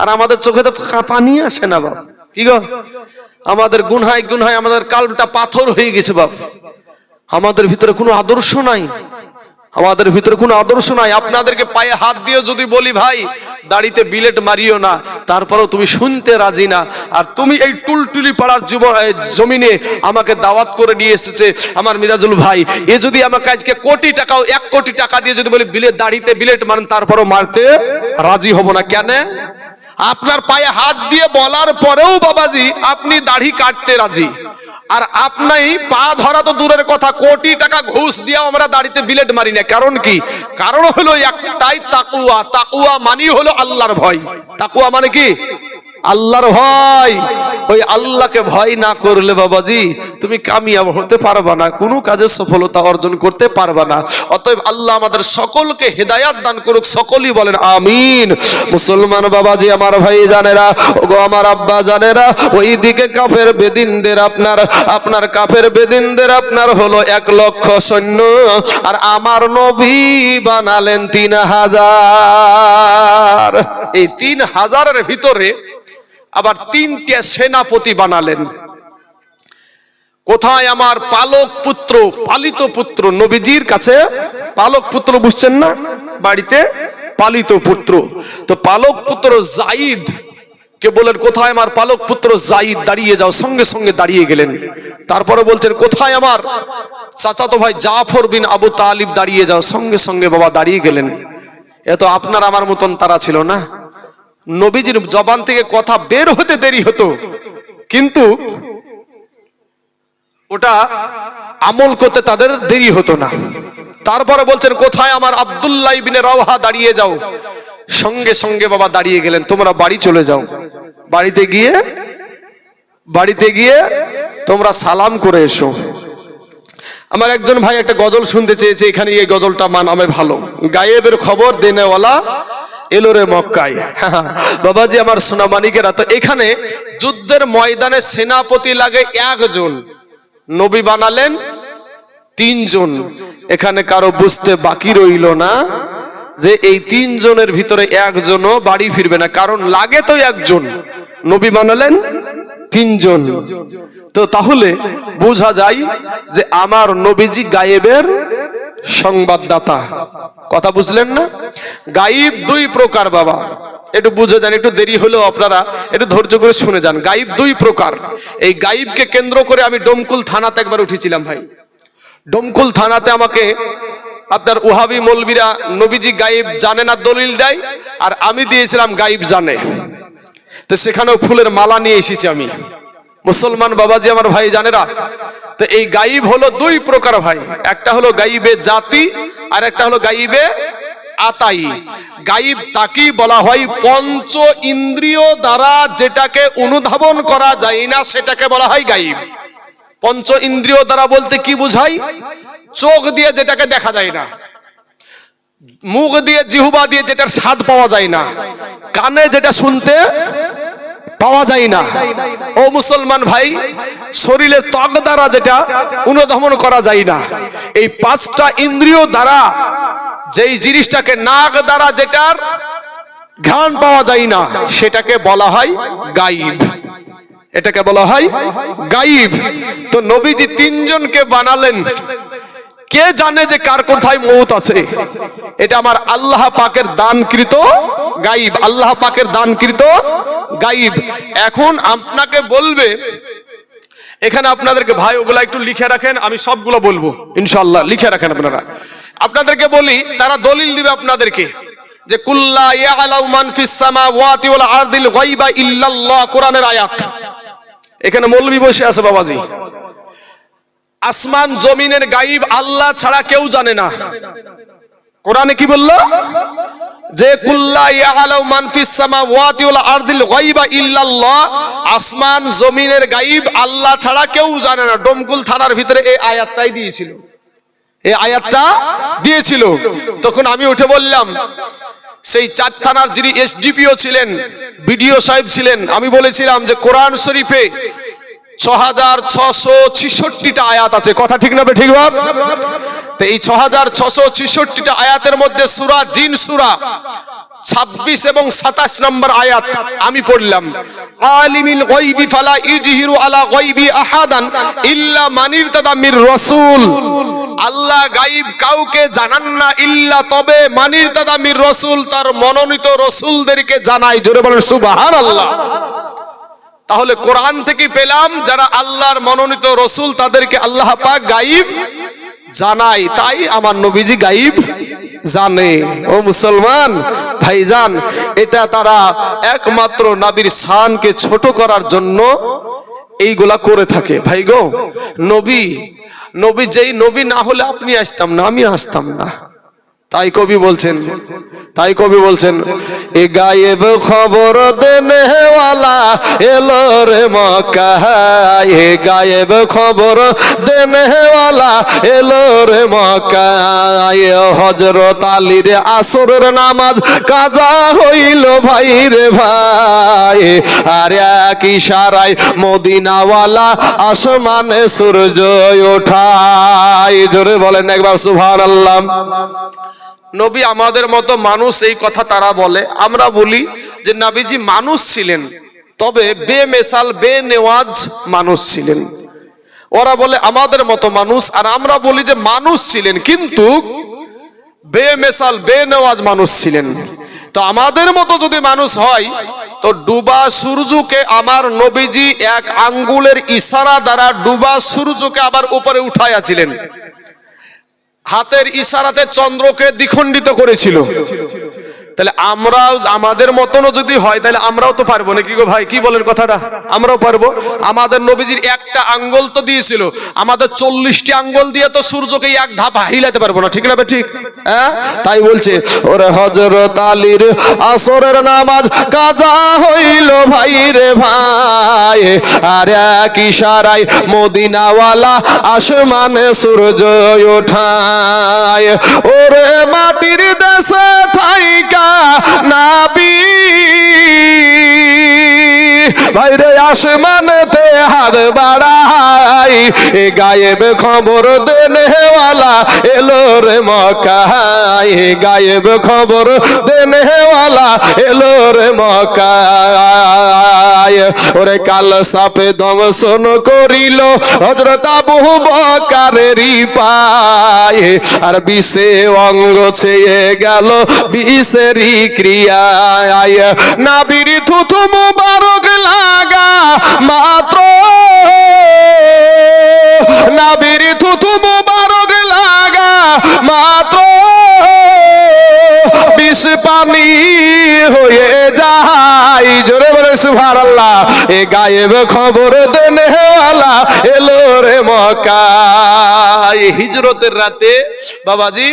আর আমাদের চোখে তো পানি আসে না বাপ। কি গো, আমাদের গুনহায় গুনহায় আমাদের কালটা পাথর হয়ে গেছে বাপ। আমাদের ভিতরে কোনো আদর্শ নাই, আমাদের ভিতরে কোনো আদর্শ নাই। আপনাদেরকে পায়ে হাত দিয়ে যদি বলি ভাই দাড়িতে বিলেট মারিও না, তারপরেও তুমি শুনতে রাজি না। আর তুমি এই টুলটুলি পাড়ার জমিনে আমাকে দাওয়াত করে নিয়ে এসেছে আমার মিরাজুল ভাই, এ যদি আমাকে আজকে কোটি টাকাও 1 কোটি টাকা দিয়ে যদি বলি দাড়িতে বিলেট মারেন, তারপরেও মারতে রাজি হব না। কেন? আপনার পায়ে হাত দিয়ে বলার পরেও বাবাজি আপনি দাড়ি কাটতে রাজি, আর আপনি পা ধরা তো দূরের কথা, কোটি টাকা ঘুষ দিয়ে আমরা দাড়িতে বিলেট মারি না। কারণ কি? কারণ হলো একটাই, তাকওয়া। তাকওয়া মানে হলো আল্লাহর ভয়। তাকওয়া মানে কি? আল্লাহর ভয়। ওই আল্লাহকে ভয় না করলে বাবাজি তুমি কামিয়াব হতে পারবা না, কোনো কাজে সফলতা অর্জন করতে পারবা না। অতএব আল্লাহ আমাদের সকলকে হেদায়াত দান করুক, সকলেই বলেন আমিন। মুসলমান বাবাজি আমার ভাই জানেরা, ওগো আমার আব্বা জানেরা, ওই দিকে কাফের বেদিনদের আপনার কাফের বেদিনদের আপনার হলো 1 লক্ষ সৈন্য, আর আমার নবী বানালেন 3000। এই 3000-এর ভিতরে আবার 3টে সেনাপতি বানালেন। কোথায়? আমার পালক পুত্র, পালিত পুত্র। নবীজির কাছে পালক পুত্র, বুঝছেন না? বাড়িতে পালিত পুত্র। তো পালক পুত্র জাইদ কে বলেন, কোথায় আমার পালক পুত্র জাইদ? দাঁড়িয়ে যাও। সঙ্গে সঙ্গে দাঁড়িয়ে গেলেন। তারপরে বলছেন, কোথায় আমার চাচাতো ভাই জাফর বিন আবু তালিব? দাঁড়িয়ে যাও। সঙ্গে সঙ্গে বাবা দাঁড়িয়ে গেলেন। এ তো আপনার আমার মতন তারা ছিল না। নবীজির জবান থেকে কথা বের হতে দেরি হতো, কিন্তু ওটা আমল করতে তাদের দেরি হতো না। তারপরে বলছেন, কোথায় আমার আব্দুল্লাহ ইবনে রাওহা? দাঁড়িয়ে যাও। সঙ্গে সঙ্গে বাবা দাঁড়িয়ে গেলেন। তোমরা বাড়ি চলে যাও, বাড়িতে গিয়ে তোমরা সালাম করে এসো। আমার একজন ভাই একটা গজল শুনতে চেয়েছে, এখানে এই গজলটা মানাবে ভালো। গায়েবের খবর দেনেওয়ালা এলো রে মক্কায়। বাবাজি আমার সোনা মানিকেরা, তো এখানে যুদ্ধের ময়দানে সেনাপতি লাগে একজন, নবী বানালেন তিনজন। এখানে কারো বুঝতে বাকি রইল না যে এই তিনজনের ভিতরে একজনও বাড়ি ফিরবে না, কারণ লাগে তো একজন, নবী বানালেন তিনজন। তো তাহলে বোঝা যায় যে আমার নবীজি গায়েবের সংবাদদাতা। কথা বুঝলেন না? গায়েব দুই প্রকার বাবা, একটু বুঝে যান, একটু দেরি হলেও আপনারা একটু ধৈর্য করে শুনে যান। গায়েব দুই প্রকার। এই গায়েবকে কেন্দ্র করে আমি ডোমকুল থানাতে একবার উঠেছিলাম ভাই। ডোমকুল থানাতে আমাকে আপনার ওহাবি মৌলবীরা নবীজি গায়েব জানে না দলিল দেয়, আর আমি দিয়েছিলাম গায়েব জানে। তো সেখানেও ফুলের মালা নিয়ে এসেছি আমি। মুসলমান বাবাজি আমার ভাই জানেরা, তো এই গায়েব হলো দুই প্রকার ভাই, একটা হলো গায়েবে জাতি আর একটা হলো গায়েবে আতাই। গায়েব তাকেই বলা হয় পঞ্চ ইন্দ্রিয় দ্বারা যেটাকে অনুধাবন করা যায় না সেটাকে বলা হয় গায়েব। পঞ্চ ইন্দ্রিয় দ্বারা বলতে কি বুঝাই? চোখ দিয়ে যেটাকে দেখা যায় না, মুখ দিয়ে জিহ্বা দিয়ে যেটার স্বাদ পাওয়া যায় না, কানে যেটা শুনতে পাওয়া যায় না, ও মুসলমান ভাই শরীরে ত্বক দ্বারা যেটা অনুধাবন করা যায় না, এই পাঁচটা ইন্দ্রিয় দ্বারা যেই জিনিসটাকে নাক দ্বারা যেটার ঘ্রাণ পাওয়া যায় না সেটাকে বলা হয় গায়েব। এটাকে বলা হয় গায়েব। তো নবীজি তিনজনকে বানালেন, কে জানে যে কার কোথায় মৌত আছে? এটা আমার আল্লাহ পাকের দানকৃত গায়েব, আল্লাহ পাকের দানকৃত গায়েব। এখন আপনাকে বলবে, এখানে আপনাদেরকে ভাই ওগুলা একটু লিখে রাখেন, আমি সবগুলো বলবো ইনশাআল্লাহ, লিখে রাখেন আপনারা। আপনাদেরকে বলি, তারা দলিল দিবে আপনাদেরকে যে কুল্লা ইয়ালাউ মান ফিস সামাওয়াতি ওয়াল আরদিল গায়বা ইল্লাল্লাহ, কোরআনের আয়াত। এখানে মৌলবী বসে আছে বাবাজি, আসমান জমিনের গায়েব আল্লাহ ছাড়া কেউ জানে না। কোরআনে কি বলল? যে কুল্লা ইয়ালাউ মান ফিস সামাওয়াতি ওয়াল আরদিল গায়বা ইল্লাল্লাহ, আসমান জমিনের গায়েব আল্লাহ ছাড়া কেউ জানে না। ডোমকুল থানার ভিতরে এই আয়াতটাই দিয়েছিল, এই আয়াতটা দিয়েছিল। তখন আমি উঠে বললাম, সেই চার থানার যিনি এসডিপিও ছিলেন, বিডিও সাহেব ছিলেন, আমি বলেছিলাম যে কোরআন শরীফে 6666টা আয়াত আছে। কথা ঠিক না ঠিক ভাব? তো এই 6666টা আয়াতের মধ্যে সূরা জিন সূরা 26 এবং 27 নম্বর আয়াত আমি পড়লাম, আলিমিল গায়বি ফালা ইযহিরু আলা গায়বি আহাদান ইল্লা মান ইরতাদা মির রাসূল। আল্লাহ গায়েব কাউকে জানান না ইল্লা তবে মান ইরতাদা মির রাসূল, তার মনোনীত রাসূলদেরকে জানায়। জোরে বলেন সুবহানাল্লাহ। তাহলে কোরআন থেকে পেলাম যারা আল্লাহর মনোনীত রাসূল তাদেরকে আল্লাহ পাক গায়েব জানায়, তাই আমার নবীজি গায়েব জানে। ও মুসলমান ভাইজান, এটা তারা একমাত্র নবীর শানকে ছোট করার জন্য এইগুলা করে থাকে ভাই গো। নবী যেই নবী না হলে আপনি আসতাম না, আমি আসতাম না। তাই কবি বলছেন এ গায়েব খবর দেনে ওয়ালা এলো রে মক্কায়, এ গায়েব খবর দেনে ওয়ালা এলো রে মক্কায়। হযরত আলীর আসরের নামাজ কাজা হইল ভাই রে ভাই, আর এক ইশারায় মদিনাওয়ালা আসমানে সূর্য ওঠায়। জোরে বলেন একবার সুবহানাল্লাহ। নবী আমাদের মতো মানুষ, এই কথা তারা বলে। আমরা বলি যে নবীজি মানুষ ছিলেন, তবে বেমেসাল বেনেওয়াজ মানুষ ছিলেন। ওরা বলে আমাদের মতো মানুষ, আর আমরা বলি যে মানুষ ছিলেন কিন্তু বেমেসাল বেনেওয়াজ মানুষ ছিলেন। তো আমাদের মতো যদি মানুষ হয়, তো ডুবা সূর্যকে আমার নবীজি এক আঙ্গুলের ইশারা দ্বারা ডুবা সূর্যকে আবার উপরে উঠাইয়াছিলেন, হাতের ইশারাতে চন্দ্রকে দ্বিখণ্ডিত করেছিল। তাহলে আমরাও আমাদের মতনও যদি হয় তাহলে আমরাও তো পারবো নাকি গো ভাই? কি বলেন কথাটা? আমরাও পারবো। আমাদের নবীজির একটা আঙ্গুল তো দিয়েছিল, আমাদের 40টি আঙ্গুল দিয়ে তো সূর্যকে এক ধাপ হিলাতে পারবো না, ঠিক না ঠিক? হ্যাঁ, তাই বলছে ওরে হযরত আলীর আসরের নামাজ কাজা হইল ভাই রে ভাই, আর এক ইশারায় মদিনাওয়ালা আসমানে সূর্য ওঠায়। ওরে মাটির দেশে থাইকা নাবি ভাইরে আসমানেতে হাত বাড়াই এ গায়েব খবর দেনেওয়ালা এলো রে মক্কায় এ গায়েব খবর দেনেওয়ালা এলো রে মক্কায় ওরে কাল সাপে দংশন করিল হযরত আবু বকরেরই পায়ে আর বিষে অঙ্গ ছেয়ে গেল বিষেরই ক্রিয়ায় নাবির থুথু মুবারক লাগা মাত্র নাবির থুথু মুবারক লাগা মাত্র বিষ পানি হয়ে যায় জোরে বলে সুবহানাল্লাহ এ গায়েব খবর দেনেওয়ালা এলো রে মক্কায় হিজরতের রাতে বাবাজি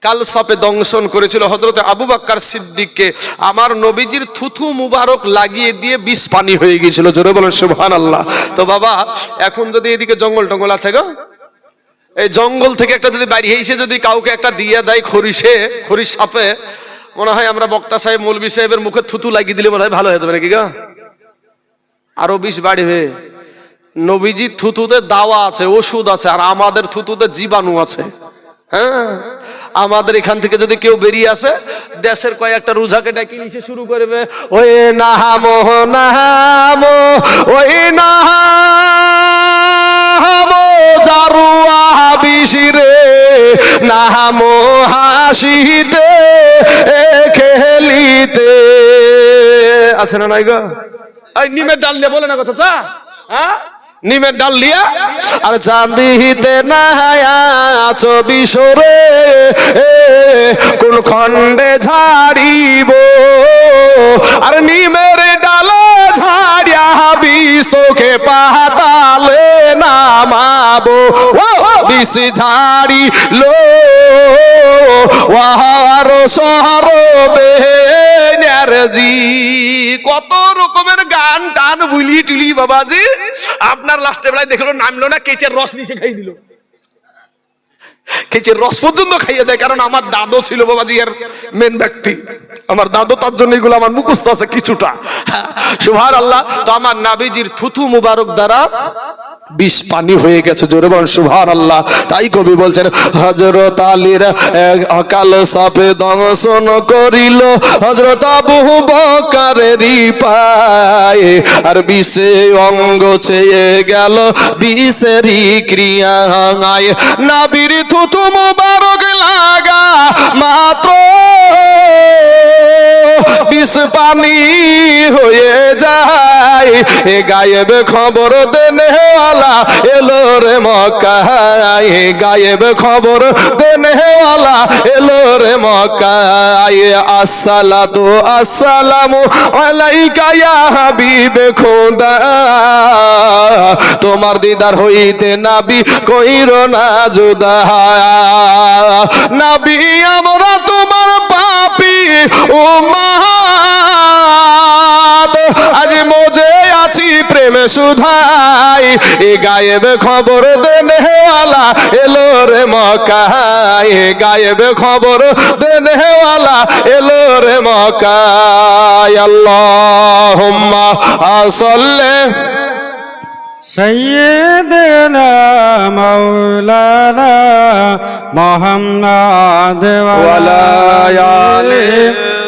কাল সাপে দংশন করেছিল হযরত আবু বকর সিদ্দিককে আমার নবীজির থুথু মুবারক লাগিয়ে দিয়ে বিষ পানি হয়ে গিয়েছিল জোরে বলেন সুবহানাল্লাহ তো বাবা এখন যদি এদিকে জঙ্গল টঙ্গল আছে গো এই জঙ্গল থেকে একটা যদি বাইরে এসে যদি কাউকে একটা দিয়ে দেয় খরিশ সাপে মনে হয় আমরা বক্তা সাহেব মৌলভী সাহেবের মুখে থুতু লাগিয়ে দিলে মনে হয় ভালো হয়ে যাবে নাকি গো আরো বিষ বাড়বে নবীজি থুতুতে দাওয়া আছে ওষুধ আছে আর আমাদের থুতুতে জীবাণু আছে হ্যাঁ আমাদের এখান থেকে যদি কেউ বেরিয়ে আসে দেশের কয়েকটা রুজাকে ডাকি নিচে শুরু করবে ওই নাহামো নাহামো ওই নাহামো জারুয়া বিশিরে নাহামো হাসিতে খেলিতে আছে না নাই গো এই নিমের ডাল দিয়ে বলে না কথা চা হ্যাঁ নিমের ডাল লিয়া আর চাঁদিতে নাহায়াছ বিশরে কোন খণ্ডে ঝাড়িব আর নিমের ডালে ঝাড়িয়া বিশোকে পাতালে নামাবো বিষ ঝাড়িলো ওয়ার সরবে জি কত রকমের গান টান বুলি টুলি বাবাজি আপনার লাস্টে বেলায় দেখলো নামলো না কেচের রস নিচে খাই দিল কেচের রস পর্যন্ত খাইয়ে দেয় কারণ আমার দাদু ছিল বাবাজি এর মেন ব্যক্তি আমার দাদু তার জন্য এগুলো আমার মুখস্থ আছে কিছুটা সুবহানাল্লাহ তো আমার নবীজির থুথু মুবারক দ্বারা বিষ পানি হয়ে গেছে জোরে বলেন সুবহানাল্লাহ তাই কবি বলছেন হযরত আলীর কাল সাপে দংশন করিল হযরত আবু বকরেরই পায়ে আর বিষে অঙ্গ ছেয়ে গেল বিষেরই ক্রিয়ায় নবীর থুথু মুবারক লাগা মাত্র বিষ পানি হয়ে যায় এ গায়েব খবর দেনেওয়ালা এলো রে মক্কায় এ গায়েব খবর দেনেওয়ালা এলো রে মক্কায় আসসালাতু আসসালামু আলাইকা ইয়া হাবিবে খোদা তোমার দিদার হইতে নবী কইরো না জুদা নবী আমরা তোমার পাপী উম্মাত আজ মজে আছি প্রেমে সুধাই এ গায়েব খবর দেনেওয়ালা এলো রে মক্কায় এ গায়েব খবর দেনেওয়ালা এলো রে মক্কায় আল্লাহুম্মা সাল্লি سيدنا مولانا محمد وعلى آل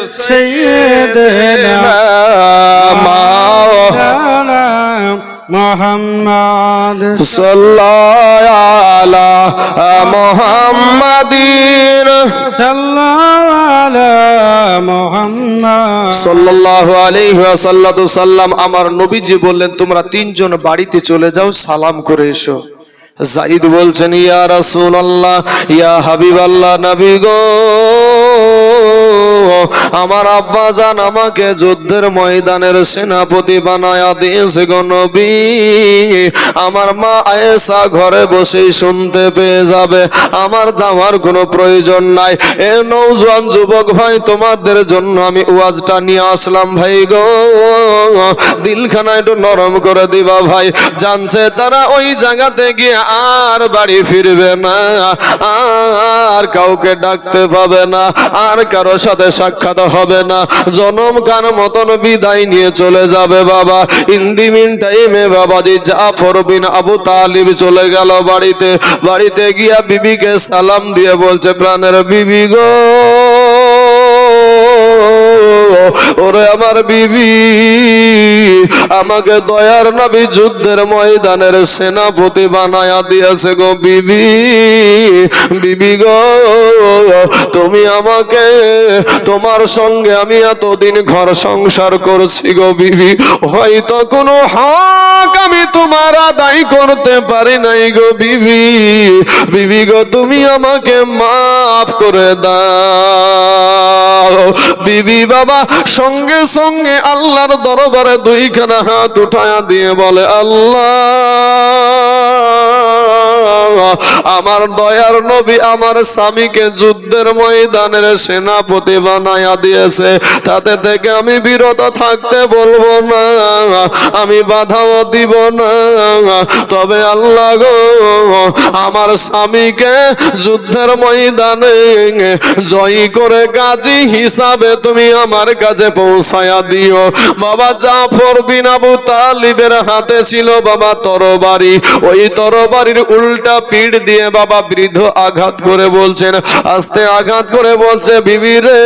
سيدنا مولانا محمد صلى على محمد صلى على محمد সাল্লাল্লাহু আলাইহি ওয়াসাল্লাম আমার নবীজি বললেন তোমরা তিনজন বাড়িতে চলে যাও সালাম করে এসো যায়েদ বলছেন ইয়া রাসূলুল্লাহ ইয়া হাবিবাল্লাহ নবী গো আমার আব্বা জান আমাকে যুদ্ধের ময়দানের সেনাপতি বানায়া দিয়েছে গো নবী আমার মা আয়েশা ঘরে বসেই শুনতে পেয়ে যাবে আমার যাওয়ার কোনো প্রয়োজন নাই এ নওজোয়ান যুবক ভাই তোমাদের জন্য আমি ওয়াজটা নিয়ে আসলাম ভাই গো দিলখানা একটু নরম করে দিবা ভাই জানছে তারা ওই জায়গাতে গিয়ে আর বাড়ি ফিরবে না আর কাউকে ডাকতে পাবে না আর কারো সাথে সাক্ষাৎ হবে না, জনম কার মতন বিদায় নিয়ে চলে যাবে বাবা। ইন দি মিন টাইমে বাবাজি জাফর বিন আবু তালিব চলে গেল বাড়িতে। বাড়িতে গিয়া বিবিকে সালাম দিয়ে বলছে, প্রাণের বিবি গো, ওরে আমার বিবি, আমাকে দয়ার নবী যুদ্ধের ময়দানের সেনাপতি বানায়া দিয়েছে গো বিবি। বিবি গো, তুমি আমাকে, তোমার সঙ্গে আমি এতদিন ঘর সংসার করছি গো বিবি, হয়তো কোনো হক আমি তোমার আদায় করতে পারি নাই গো বিবি। বিবি গো, তুমি আমাকে মাফ করে দাও। বিবি বাবা সঙ্গে সঙ্গে আল্লাহর দরবারে দুইখানা হাত উঠায়া দিয়ে বলে, আল্লাহ, আমার দয়ার নবী আমার স্বামীকে যুদ্ধের ময়দানের সেনাপতি বানায়া দিয়েছে, তাতে থেকে আমি বিরত থাকতে বলবো না, আমি বাধাও দিব না। তবে আল্লাহ গো, আমার স্বামীকে যুদ্ধের ময়দানে জয়ী করে গাজী হিসাবে তুমি আমার কাছে পৌঁছায়া দিও। বাবা জাফর বিন আবু তালিবের হাতে ছিল বাবা তরবারি, ওই তরবারির উল্টা পিঠ দিয়ে বাবা বৃদ্ধ আঘাত করে বলছেন, আস্তে আঘাত করে বলছে, বিবি রে,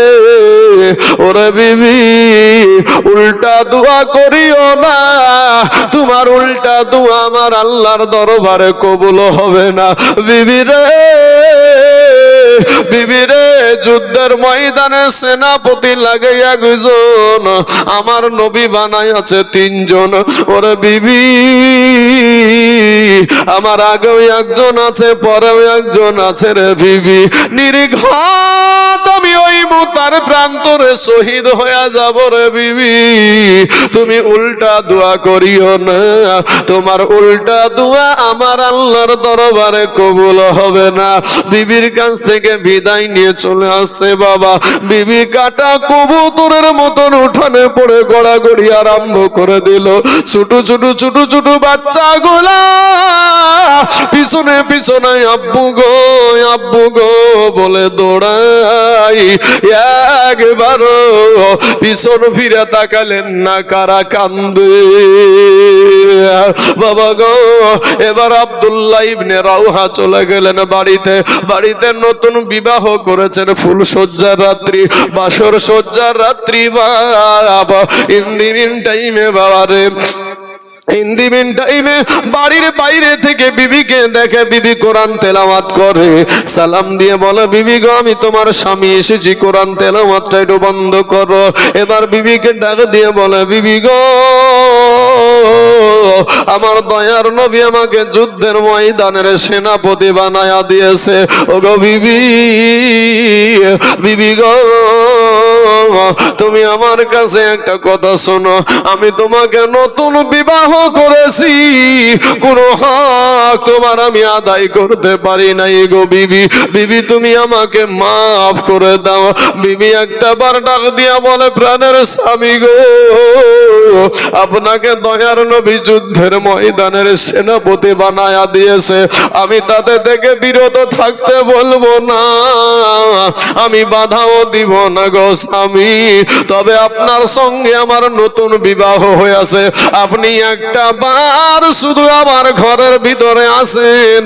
ওরে বিবি, উল্টা দোয়া করিও না, তোমার উল্টা দোয়া আমার আল্লাহর দরবারে কবুল হবে না। বিবি রে, বিবি রে, যুদ্ধের ময়দানে সেনাপতি লাগে একজন, আমার নবী বানাই আছে তিনজন। ওরে বিবি, আমার আগেও একজন আছে, পরেও একজন আছে রে বিবি। নির্ঘাত আমি ওই মুতার প্রান্তরে শহীদ হয়ে যাব রে বিবি, তুমি উল্টা দোয়া করিও না, তোমার উল্টা দোয়া আমার আল্লাহর দরবারে কবুল হবে না। বিবির কাছ থেকে বিদায় নিয়ে চলে আসছে বাবা। বিবি কাটা কবুতরের মতন উঠানে পড়ে গড়াগড়ি আরম্ভ করে দিল। ছোট ছোট ছোট ছোট বাচ্চা গুলা পিছনে পিছনে আব্বু গো, আব্বু গো বলে দৌড়াই। একবার পিছন ফিরে তাকালেন না, কারা কান্দে বাবা গো। এবার আব্দুল্লাহ ইবনে রাওহা চলে গেলেন বাড়িতে। বাড়িতে নতুন বিবাহ করেছেন, ফুল সজ্জার রাত্রি, বাসর সজ্জার রাত্রি বাবা। ইন টাইমে বাবা রে, ইন্দিবিন টাইমে বাড়ির বাইরে থেকে বিবিকে দেখে, বিবি কোরআন তেলাওয়াত করে। সালাম দিয়ে বলে, বিবি গো, আমি তোমার স্বামী এসেছি, কোরআন তেলাওয়াতটা একটু বন্ধ করো। এবার বিবিকে ডাক দিয়ে বলে, বিবি গো, আমার দয়ার নবী আমাকে যুদ্ধের ময়দানের সেনাপতি বানায়া দিয়েছে। ও গো বিবি, বিবি গো, তুমি আমার কাছে একটা কথা শোনো, আমি তোমাকে নতুন বিবাহ করেছি, কোন হক তোমার আমি আদায় করতে পারি নাই গো বিবি। বিবি তুমি আমাকে মাফ করে দাও। বিবি একটা বার ডাক দিয়া বলে, প্রাণের স্বামী গো, আপনাকে দয়ার নবী যুদ্ধের ময়দানের সেনাপতি বানায়া দিয়েছে, আমি তাতে থেকে বিরত থাকতে বলবো না, আমি বাধাও দিব না গো স্বামী। তবে আপনার সঙ্গে আমার নতুন বিবাহ হয়েছে, আপনি একটা বার শুধু আমার ঘরের ভিতরে আসেন,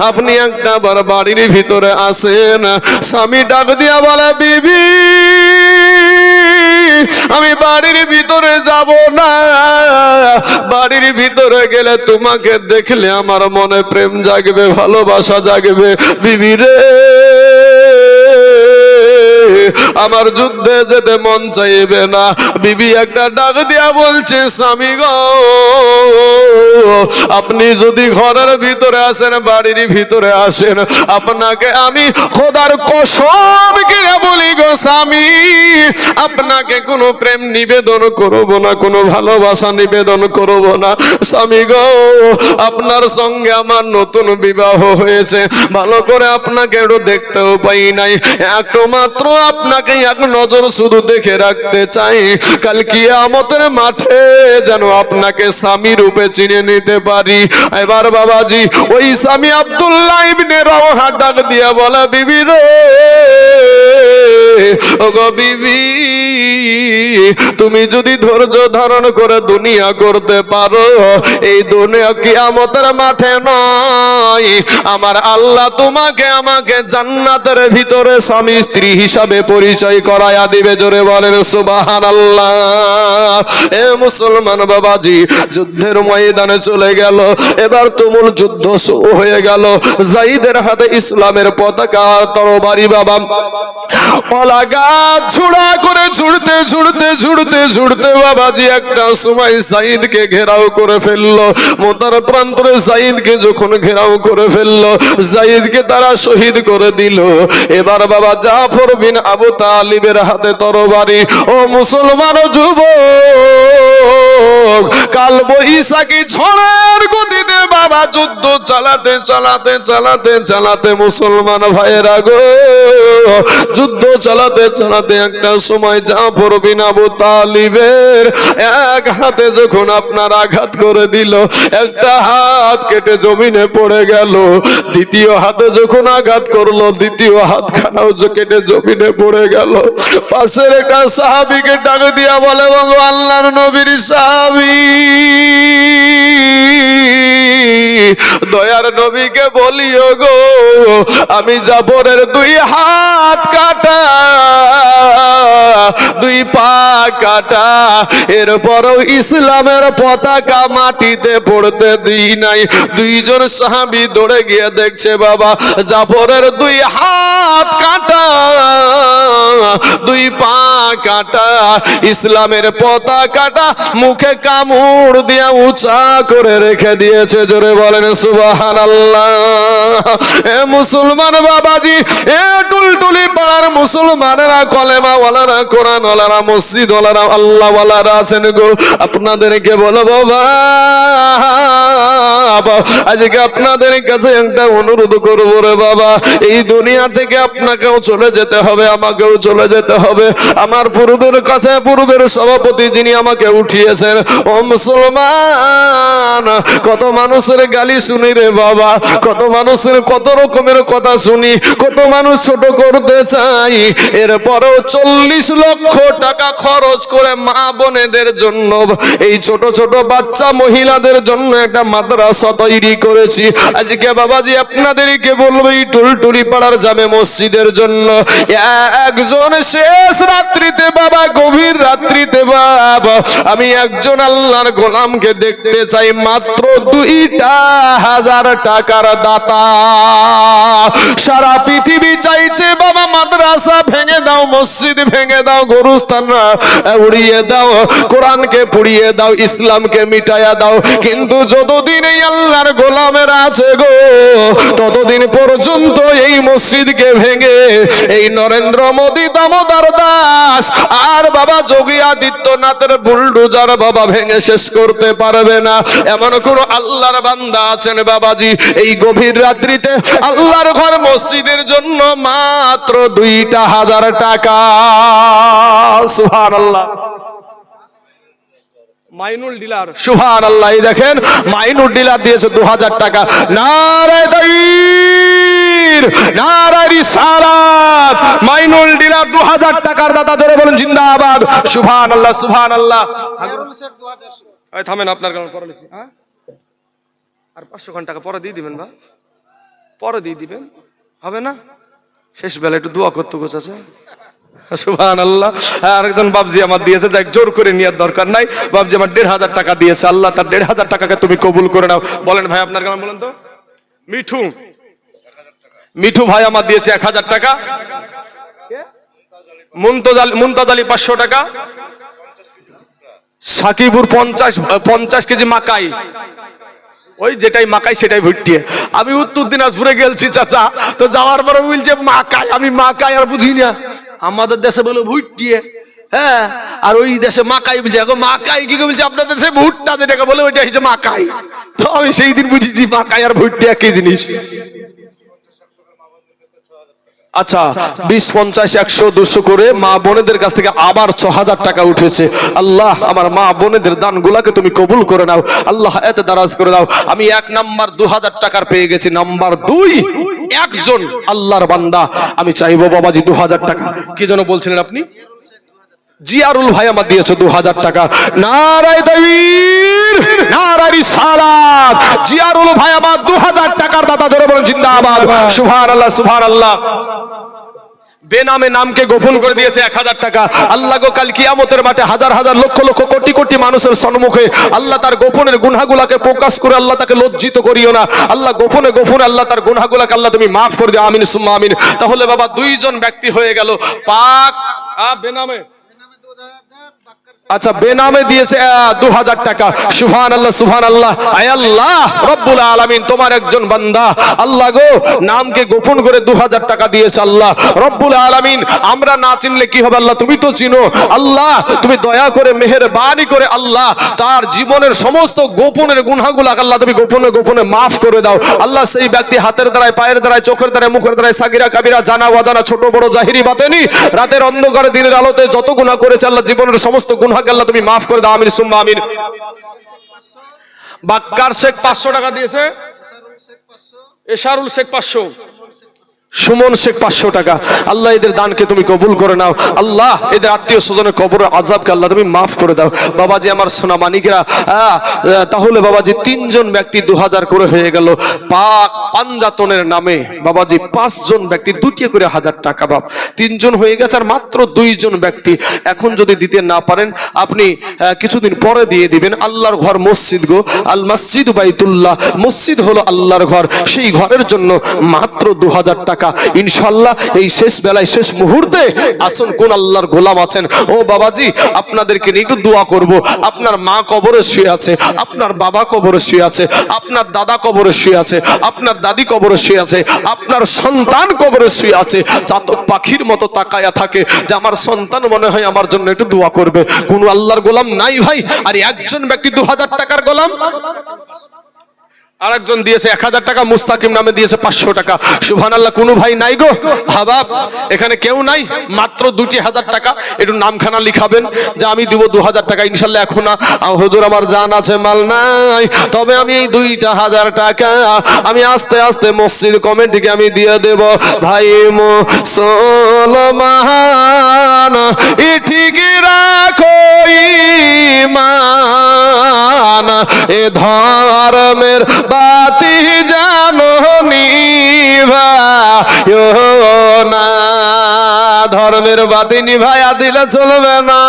আপনি একটা বার বাড়ির ভিতরে আসেন। স্বামী ডাক দিয়া বলে, বিবি আমি বাড়ির ভিতরে যাব না, বাড়ির ভিতরে গেলে তোমাকে দেখলে আমার মনে প্রেম জাগবে, ভালোবাসা জাগবে। বিবি রে, আমার যুদ্ধে যেতে মন চাইবে না। বিবি একটা ডাক দিয়া বলছে, স্বামী গো, আপনি যদি ঘরের ভিতরে আসেন, বাড়ির ভিতরে আসেন, আপনাকে আমি খোদার কসম করে বলি গো স্বামী, আপনাকে কোনো প্রেম নিবেদন করব না, কোনো ভালোবাসা নিবেদন করব না। স্বামী গো, আপনার সঙ্গে আমার নতুন বিবাহ হয়েছে, ভালো করে আপনাকে একটু দেখতেও পাই নাই, একটু মাত্র আপনাকে এক নজর শুধু দেখে রাখতে চাই, কাল কিয়ামতের মাঠে যেন আপনাকে স্বামী রূপে চিনে নিতে পারি। এবার বাবাজি ওই স্বামী আব্দুল্লাহ ইবনে রাওহা ডাক দিয়া বলে, বিবি রে, ওগো বিবি, তুমি যদি ধৈর্য ধারণ করে দুনিয়া করতে পারো, এই দুনিয়া কিয়ামতের মাঠে নয়, আমার আল্লাহ তোমাকে আমাকে জান্নাতের ভিতরে স্বামী স্ত্রী হিসাবে পরিচয় করায়া দিবে। জোরে বলেন সুবহানাল্লাহ। এ মুসলমান বাবাজি, যুদ্ধের ময়দানে চলে গেল। এবার তুমুল যুদ্ধ শুরু হয়ে গেল। যায়েদের হাতে ইসলামের পতাকা, তরবারি বাবা পলাগা ঝুড়া করে ঝুড়তে ঝুড়তে ঝুড়তে ঝুড়তে বাবাজি একটা সময় যায়েদকে ঘেরাও করে ফেললো। মোতার প্রান্তরে যায়েদকে যখন ঘেরাও করে ফেললো, যায়েদকে তারা শহীদ করে দিল। এবার বাবা জাফর বিন আবু তালিবের হাতে তরবারি। ও মুসলমান যুবক, কাল বৈশাখী ঝড়ের গতিতে বাবা যুদ্ধ চালাতে চালাতে চালাতে চালাতে মুসলমান ভাইয়েরা গো, যুদ্ধ চালাতে চালাতে একটা সময় জাফর বিন আবু তালিবের এক হাতে যখন আপনার আঘাত করে দিল, একটা হাত কেটে জমিনে পড়ে গেল। দ্বিতীয় হাতে যখন আঘাত করলো, দ্বিতীয় হাতখানাও কেটে জমিনে পড়ে গেল। পাশের একটা সাহাবীকে ডাক দিয়া বলে, ওগো আল্লাহর নবীর সাহাবী, দয়ার নবীকে বলিও গো, আমি জাফরের দুই হাত কাটা, দুই পা কাটা, এরপরও ইসলামের পতাকা মাটিতে পড়তে দিই নাই। দুইজন সাহাবী দৌড়ে গিয়ে দেখছে বাবা জাফরের দুই হাত কাটা, দুই পা কাটা, ইসলামের পতাকাটা মুখে কামড় দিয়া উঁচা করে রেখে দিয়েছে। জোরে বলেন সুবহানাল্লাহ। এ মুসলমান বাবাজি, এ টুলটুলি পাড়ার মুসলমানেরা, কলেমা ওয়ালারা, কোরআন ওয়ালারা, মসজিদ ওয়ালারা, আল্লাহ ওয়ালারা আছেন গো, আপনাদেরকে বলবো বাবা, আজকে আপনাদের কাছে একটা অনুরোধ করবো রে বাবা, এই দুনিয়া থেকে আপনাকেও চলে যেতে হবে, আমাকেও চলে যেতে হবে। আমার পূর্বের কাছে পূর্বের সভাপতি যিনি আমাকে উঠিয়েছেন, ও মুসলমান, কত মানুষের গালি শুনি রে বাবা, কত মানুষের কত রকমের কথা শুনি, কত মানুষ ছোট করতে চাই, এরপরেও 40 লক্ষ টাকা খরচ করে মা বোনেদের জন্য, এই ছোট ছোট বাচ্চা মহিলাদের জন্য একটা মাদ্রাসা তৈরি করেছি। আজকে বাবাজি আপনাদেরকে বলবো, এই টুলটুলি পাড়ার জামে মসজিদের জন্য একজন শেষ রাত্রিতে বাবা, গভীর রাত্রিতে বাবা, আমি একজন আল্লাহর গোলামকে দেখতে চাই, মাত্র 2,000 টাকার দাতা। সারা পৃথিবী চাইছে বাবা মাদ্রাসা ভেঙে দাও, মসজিদ ভেঙে দাও, গরুস্থান উড়িয়ে দাও, কোরআনকে পুড়িয়ে দাও, ইসলামকে মিটাইয়া দাও, কিন্তু যতদিন এই আল্লাহর গোলামের আছে গো, ততদিন পর্যন্ত এই মসজিদকে ভেঙে এই নরেন্দ্র মোদী, দামোদর দাস আর বাবা যোগী আদিত্যনাথের বুলডোজার বাবা ভেঙে শেষ করতে পারবে না। এমন কোন আল্লাহর বান্দা আছেন বাবাজি, এই গভীর রাত্রিতে আল্লাহর ঘর মসজিদের জন্য মাত্র 2,000 টাকা? সুবহানাল্লাহ। মাইনুল ডিলার, সুবহানাল্লাহ, এই দেখেন মাইনুল ডিলার দিয়েছে 2,000 টাকা। নারে তাকবীর, নারে রিসালাত। মাইনুল ডিলার 2,000 টাকার দাতা, জোরে বলেন জিন্দাবাদ। সুবহানাল্লাহ, সুবহানাল্লাহ। এই থামেন, আপনার কারণে পরে লিখি। হ্যাঁ, আর 500 টাকা পরে দিয়ে দিবেন, বা পরে দিয়ে দিবেন, হবে না? শেষ বেলা একটু দোয়া করতে গোছাছে। সুবহানাল্লাহ। আরেকজন বাবজি আমার দিয়েছে, যাই জোর করে নেওয়ার দরকার নাই, বাবজি আমার 1,500 টাকা দিয়েছে, আল্লাহ তার 1,500 টাকাকে তুমি কবুল করে নাও। বলেন ভাই আপনার কেমন, বলেন তো। মিঠু, মিঠু ভাই আমার দিয়েছে 1,000 টাকা। মুনতাজ আলী 500 টাকা। সাকিবুর 50 কেজি মাকাই, ওই যেটাই মাকাই সেটাই ভুট্টিয়ে। আমি উত্তর দিনাজপুরে গেলছি চাচা, তো যাওয়ার পরে বলছে মাকাই, আমি মাকাই আর বুঝি না, আমাদের দেশে বলে ভুট্টিয়ে, হ্যাঁ, আর ওই দেশে মাকাই বুঝে। মাকাই কি বলছে, আপনাদের দেশে ভুট্টা যেটাকে বলে ওইটা হচ্ছে মাকাই। তো আমি সেই দিন বুঝেছি মাকাই আর ভুট্টিয়া কি জিনিস। আচ্ছা, 20, 50, 100, 200 করে মা বোনেদের কাছ থেকে আবার 6,000 টাকা উঠেছে। আল্লাহ আমার মা বোনেদের দানগুলাকে তুমি কবুল করে নাও, আল্লাহ এতে দারাজ করে দাও। আমি 1 নাম্বার 2,000 টাকার পেয়ে গেছি। নাম্বার 2, একজন আল্লাহর বান্দা, আমি চাইবো বাবাজি 2000 টাকা। কি যেন বলছিলেন আপনি? জিয়ারুল ভাই আমার দিয়েছে 2000 টাকা। নারায়ে তাকবীর, নারায়ে রিসালাত। জিয়ারুল ভাই আমার 2000 টাকার দাতা, ধরে বলেন জিন্দাবাদ। সুবহানাল্লাহ, সুবহানাল্লাহ। বেনামে নামকে গোপন করে দিয়েছে 1000 টাকা। আল্লাহ গো, কাল কিয়ামতের মাঠে হাজার হাজার লক্ষ লক্ষ কোটি কোটি মানুষের সম্মুখে আল্লাহ তার গোপনের গুনাহগুলোকে প্রকাশ করে আল্লাহ তাকে লজ্জিত করিও না। আল্লাহ গোপনে গোপনে আল্লাহ তার গুনাহগুলোকে আল্লাহ তুমি মাফ করে দিও, আমিন সুম্মা আমিন। তাহলে বাবা দুইজন ব্যক্তি হয়ে গেল পাক। বেনামে, আচ্ছা বেনামে দিয়েছে 2000 টাকা। সুবহানাল্লাহ, সুবহানাল্লাহ। আয় আল্লাহ রব্বুল আলামিন, তোমার একজন বান্দা আল্লাহ গো নামকে গোপন করে 2000 টাকা দিয়েছে। আল্লাহ রব্বুল আলামিন, আমরা না চিনলে কি হবে আল্লাহ, তুমি তো চিনো। আল্লাহ তুমি দয়া করে মেহেরবানি করে আল্লাহ তার জীবনের সমস্ত গোপনের গুনাহগুলো আল্লাহ তুমি গোপনে গোপনে মাফ করে দাও। আল্লাহ সেই ব্যক্তি হাতের দ্বারায়, পায়ের দ্বারায়, চোখের দ্বারায়, মুখের দ্বারায়, সাগিরা কাবিরা, জানা অজানা, ছোট বড়, জাহিরি বাতেনি, রাতের অন্ধকারে দিনের আলোতে যত গুনাহ করেছে আল্লাহ জীবনের সমস্ত গুনাহ আল্লাহ তুমি মাফ করে দাও, আমিন সুম্মা আমিন। বাক্কার শেখ 500 টাকা দিয়েছে, এশারুল শেখ 500, সুমন শেখ 500 টাকা। আল্লাহ এদের দানকে তুমি কবুল করে নাও। আল্লাহ এদের আত্মীয় স্বজনের কবরের আযাবকে আল্লাহ তুমি মাফ করে দাও। বাবাজি আমার সোনা মানিকেরা, তাহলে বাবাজি 3 জন ব্যক্তি 2000 করে হয়ে গেল। পাক পাঞ্জাতনের নামে বাবাজি 5 জন ব্যক্তি 2টি করে 1000 টাকা। বাপ 3 জন হয়ে গেছে, আর মাত্র 2 জন ব্যক্তি। এখন যদি দিতে না পারেন আপনি কিছুদিন পরে দিয়ে দিবেন। আল্লাহর ঘর মসজিদ গো, আল মসজিদ বাইতুল্লাহ, মসজিদ হলো আল্লাহর ঘর, সেই ঘরের জন্য মাত্র 2000 টাকা। ইনশাআল্লাহ এই শেষ বেলায়, শেষ মুহূর্তে আসুন, কোন আল্লাহর গোলাম আছেন ও বাবাজি, আপনাদেরকে নিয়ে একটু দোয়া করব। আপনার মা কবরে শুয়ে আছে, আপনার বাবা কবরে শুয়ে আছে, আপনার দাদা কবরে শুয়ে আছে, আপনার দাদি কবরে শুয়ে আছে, আপনার সন্তান কবরে শুয়ে আছে। চাতক পাখির মতো তাকায়া থাকে যে আমার সন্তান মনে হয় আমার জন্য একটু দোয়া করবে। কোন আল্লাহর গোলাম নাই ভাই। আর একজন ব্যক্তি 2000 টাকার গোলাম, আরেকজন দিয়েছে 1000 টাকা, মুস্তাকিম নামে দিয়েছে 500 টাকা। সুবহানাল্লাহ। কোনো ভাই নাই গো হাবাব, এখানে কেউ নাই, মাত্র 2,000 টাকা। একটু নামখানা লিখাবেন যে আমি দিব 2000 টাকা। ইনশাআল্লাহ এখন না হুজুর আমার জান আছে, মাল নাই, তবে আমি এই 2,000 টাকা আমি আস্তে আস্তে মসজিদ কমিটিকে আমি দিয়ে দেব। ভাই মুসলমান ঠিক রাখো ঈমান, এ ধর্মের বাতি জানো নিভায়ো না, ধর্মের বাতি নিভায়া দিলে চলবে না।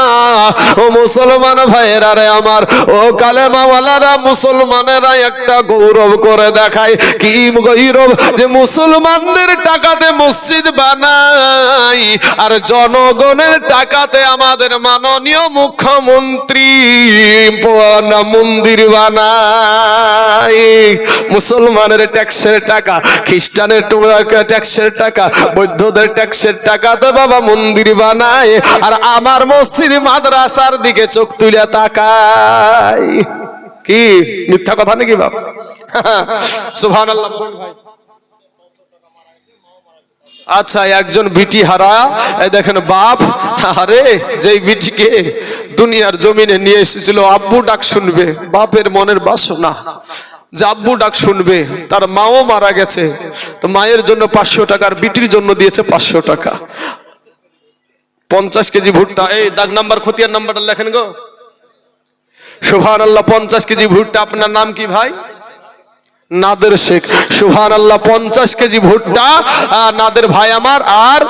ও মুসলমান ভাইয়েরা রে আমার, ও কালেমাওয়ালারা, মুসলমানেরা একটা গৌরব করে দেখায়। কি গৌরব? যে মুসলমানদের টাকাতে মসজিদ বানাই, আর জনগণের টাকাতে আমাদের মাননীয় মুখ্যমন্ত্রী মন্দির বানাই। মুসলমানের ট্যাক্সের টাকা, খ্রিস্টানের ট্যাক্সের টাকা, বৌদ্ধদের ট্যাক্সের টাকাতে বাবা মন্দির বানায়, আর আমার মসজিদ মাদ্রাসার দিকে চোখ তুলে তাকায়। কি মিথ্যা কথা নাকি বাবা? সুবহানাল্লাহ। আচ্ছা, একজন বিটি হারা, দেখেন বাপ, আরে যেই বিটিকে দুনিয়ার জমিনে নিয়ে এসেছিল, আব্বু ডাক শুনবে, বাপের মনের বাসনা যে আব্বু ডাক শুনবে। তার মাও মারা গেছে, তো মায়ের জন্য 500 টাকা, আর বিটির জন্য দিয়েছে 500 টাকা। 50 কেজি ভুট্টা, এই দাগ নাম্বার খতিয়ান নাম্বারটা লেখেন গো। সুবহানাল্লাহ। 50 কেজি ভুট্টা। আপনার নাম কি ভাই? নাদের শেখ। সুবহানাল্লাহ। 50 কেজি ভুট্টা নাদের ভাই আমার, আর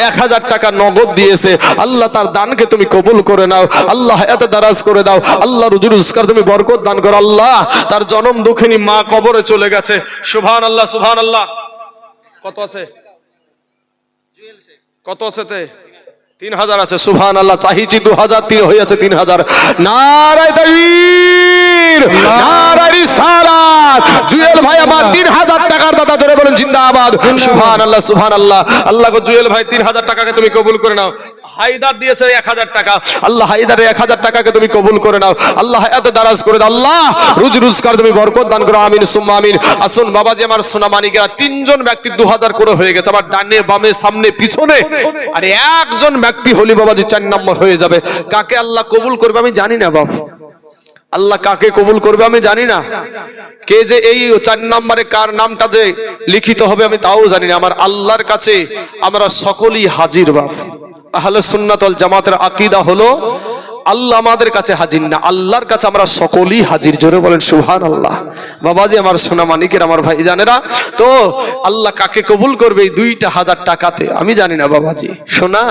1000 টাকা নগদ দিয়েছে। আল্লাহ তার দানকে তুমি কবুল করে নাও, আল্লাহ হায়াতে দারাজ করে দাও, আল্লাহ রুজি রোজগার তুমি বরকত দান করো। আল্লাহ তার জনম দুঃখিনী মা কবরে চলে গেছে। সুবহানাল্লাহ, সুবহানাল্লাহ। কত আছে? কত আছে? 3000 আছে। সুবহানাল্লাহ। চাহিছি 2000, হয়েছে 3000। নারায়ে তাকবীর, নারায়ে রিসালাত। জুয়েল ভাই আমার 3000 টাকার দাতা, ধরে বলেন জিন্দাবাদ। সুবহানাল্লাহ, সুবহানাল্লাহ। আল্লাহ গো জুয়েল ভাই 3000 টাকাকে তুমি কবুল করে নাও। হায়দার দিয়েছে 1000 টাকা, আল্লাহ হায়দারের 1000 টাকাকে তুমি কবুল করে নাও, আল্লাহ হায়াতে দারাজ করে দাও, আল্লাহ রুজি রোজগার তুমি বরকত দান করো, আমিন সুম্মা আমিন। আসুন বাবাজি আমার সোনা মানিকেরা, 3 জন ব্যক্তি 2000 করে হয়ে গেছে। আমার ডানে বামে সামনে পিছনে, আর একজন ব্যক্তি হলি বাবাজি 4 নম্বর হয়ে যাবে। কাকে আল্লাহ কবুল করবে আমি জানি না বাবা, আল্লাহ কাকে কবুল করবে আমি জানি না, কে যে এই 4 নম্বরে কার নামটা যে লিখিত হবে আমি তাও জানি না। আমার আল্লাহর কাছে আমরা সকলেই হাজির বাপ। আহলে সুন্নাত ওয়াল জামাতের আকীদা হলো আল্লাহ আমাদের কাছে হাজির না, আল্লাহর কাছে আমরা সকলেই হাজির। জোরে বলেন সুবহানাল্লাহ। বাবাজি আমার সোনা মানিকের, আমার ভাই জানেরা, তো আল্লাহ কাকে কবুল করবে এই 2,000 টাকাতে আমি জানি না বাবাজি। শোনা,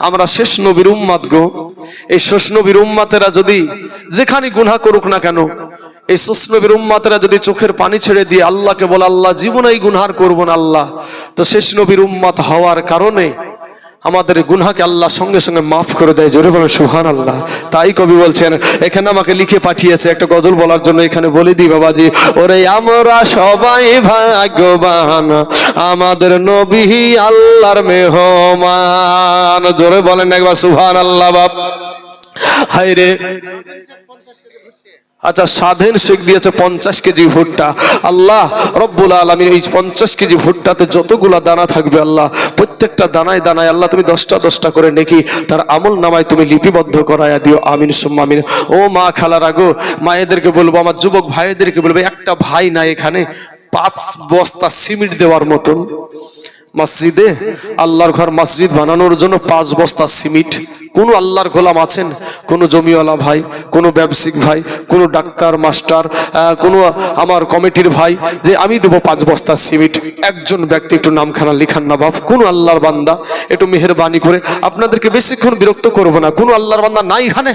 আমরা শেষ নবীর উম্মত গো। এই শেষ নবীর উম্মতেরা যদি যেখানে গুনাহ করুক না কেন, এই শেষ নবীর উম্মতেরা যদি চোখের পানি ছেড়ে দিয়ে আল্লাহকে বলে আল্লাহ জীবনে এই গুনাহ করব না আল্লাহ, তো শেষ নবীর উম্মত হওয়ার কারণে আমাদের গুনাহকে আল্লাহ সঙ্গে সঙ্গে মাফ করে দেয়। জোরে বলেন সুবহানাল্লাহ। তাই কবি বলছেন, এখানে আমাকে লিখে পাঠিয়েছে একটা গজল বলার জন্য, এখানে বলে দিই বাবাজি, ওরে আমরা সবাই ভাগ্যবান, আমাদের নবী আল্লাহর মেহমান। জোরে বলেন একবার সুবহানাল্লাহ বাপ। হায় রে, আচ্ছা স্বাধীন শেখ দিয়েছে 50 কেজি ভুট্টা। আল্লাহ রব্বুল আলামিন এই 50 কেজি ভুট্টাতে যতগুলা দানা থাকবে আল্লাহ, প্রত্যেকটা দানায় দানায় আল্লাহ তুমি 10টা করে নেকি তার আমল নামায় তুমি লিপিবদ্ধ করায়া দিও। আমিন সুম্মা আমিন। ও মা খালারা গো, মায়েদেরকে বলবো, আমার যুবক ভাইদেরকে বলবো, একটা ভাই না এখানে 5 বস্তা সিমেন্ট দেওয়ার মতন মসজিদে, আল্লাহর ঘর মসজিদ বানানোর জন্য 5 বস্তা সিমেন্ট। কোন আল্লাহর গোলাম আছেন, কোন জমিওয়ালা ভাই, কোন ব্যবসায়িক ভাই, কোন ডাক্তার মাস্টার, কোন আমার কমিটির ভাই যে আমি দেবো 5 বস্তা সিমেন্ট, একজন ব্যক্তি একটু নামখানা লিখান না বাপ। কোন আল্লাহর বান্দা একটু মেহেরবানি করে, আপনাদেরকে বেশিক্ষণ বিরক্ত করব না, কোন আল্লাহর বান্দা নাই এখানে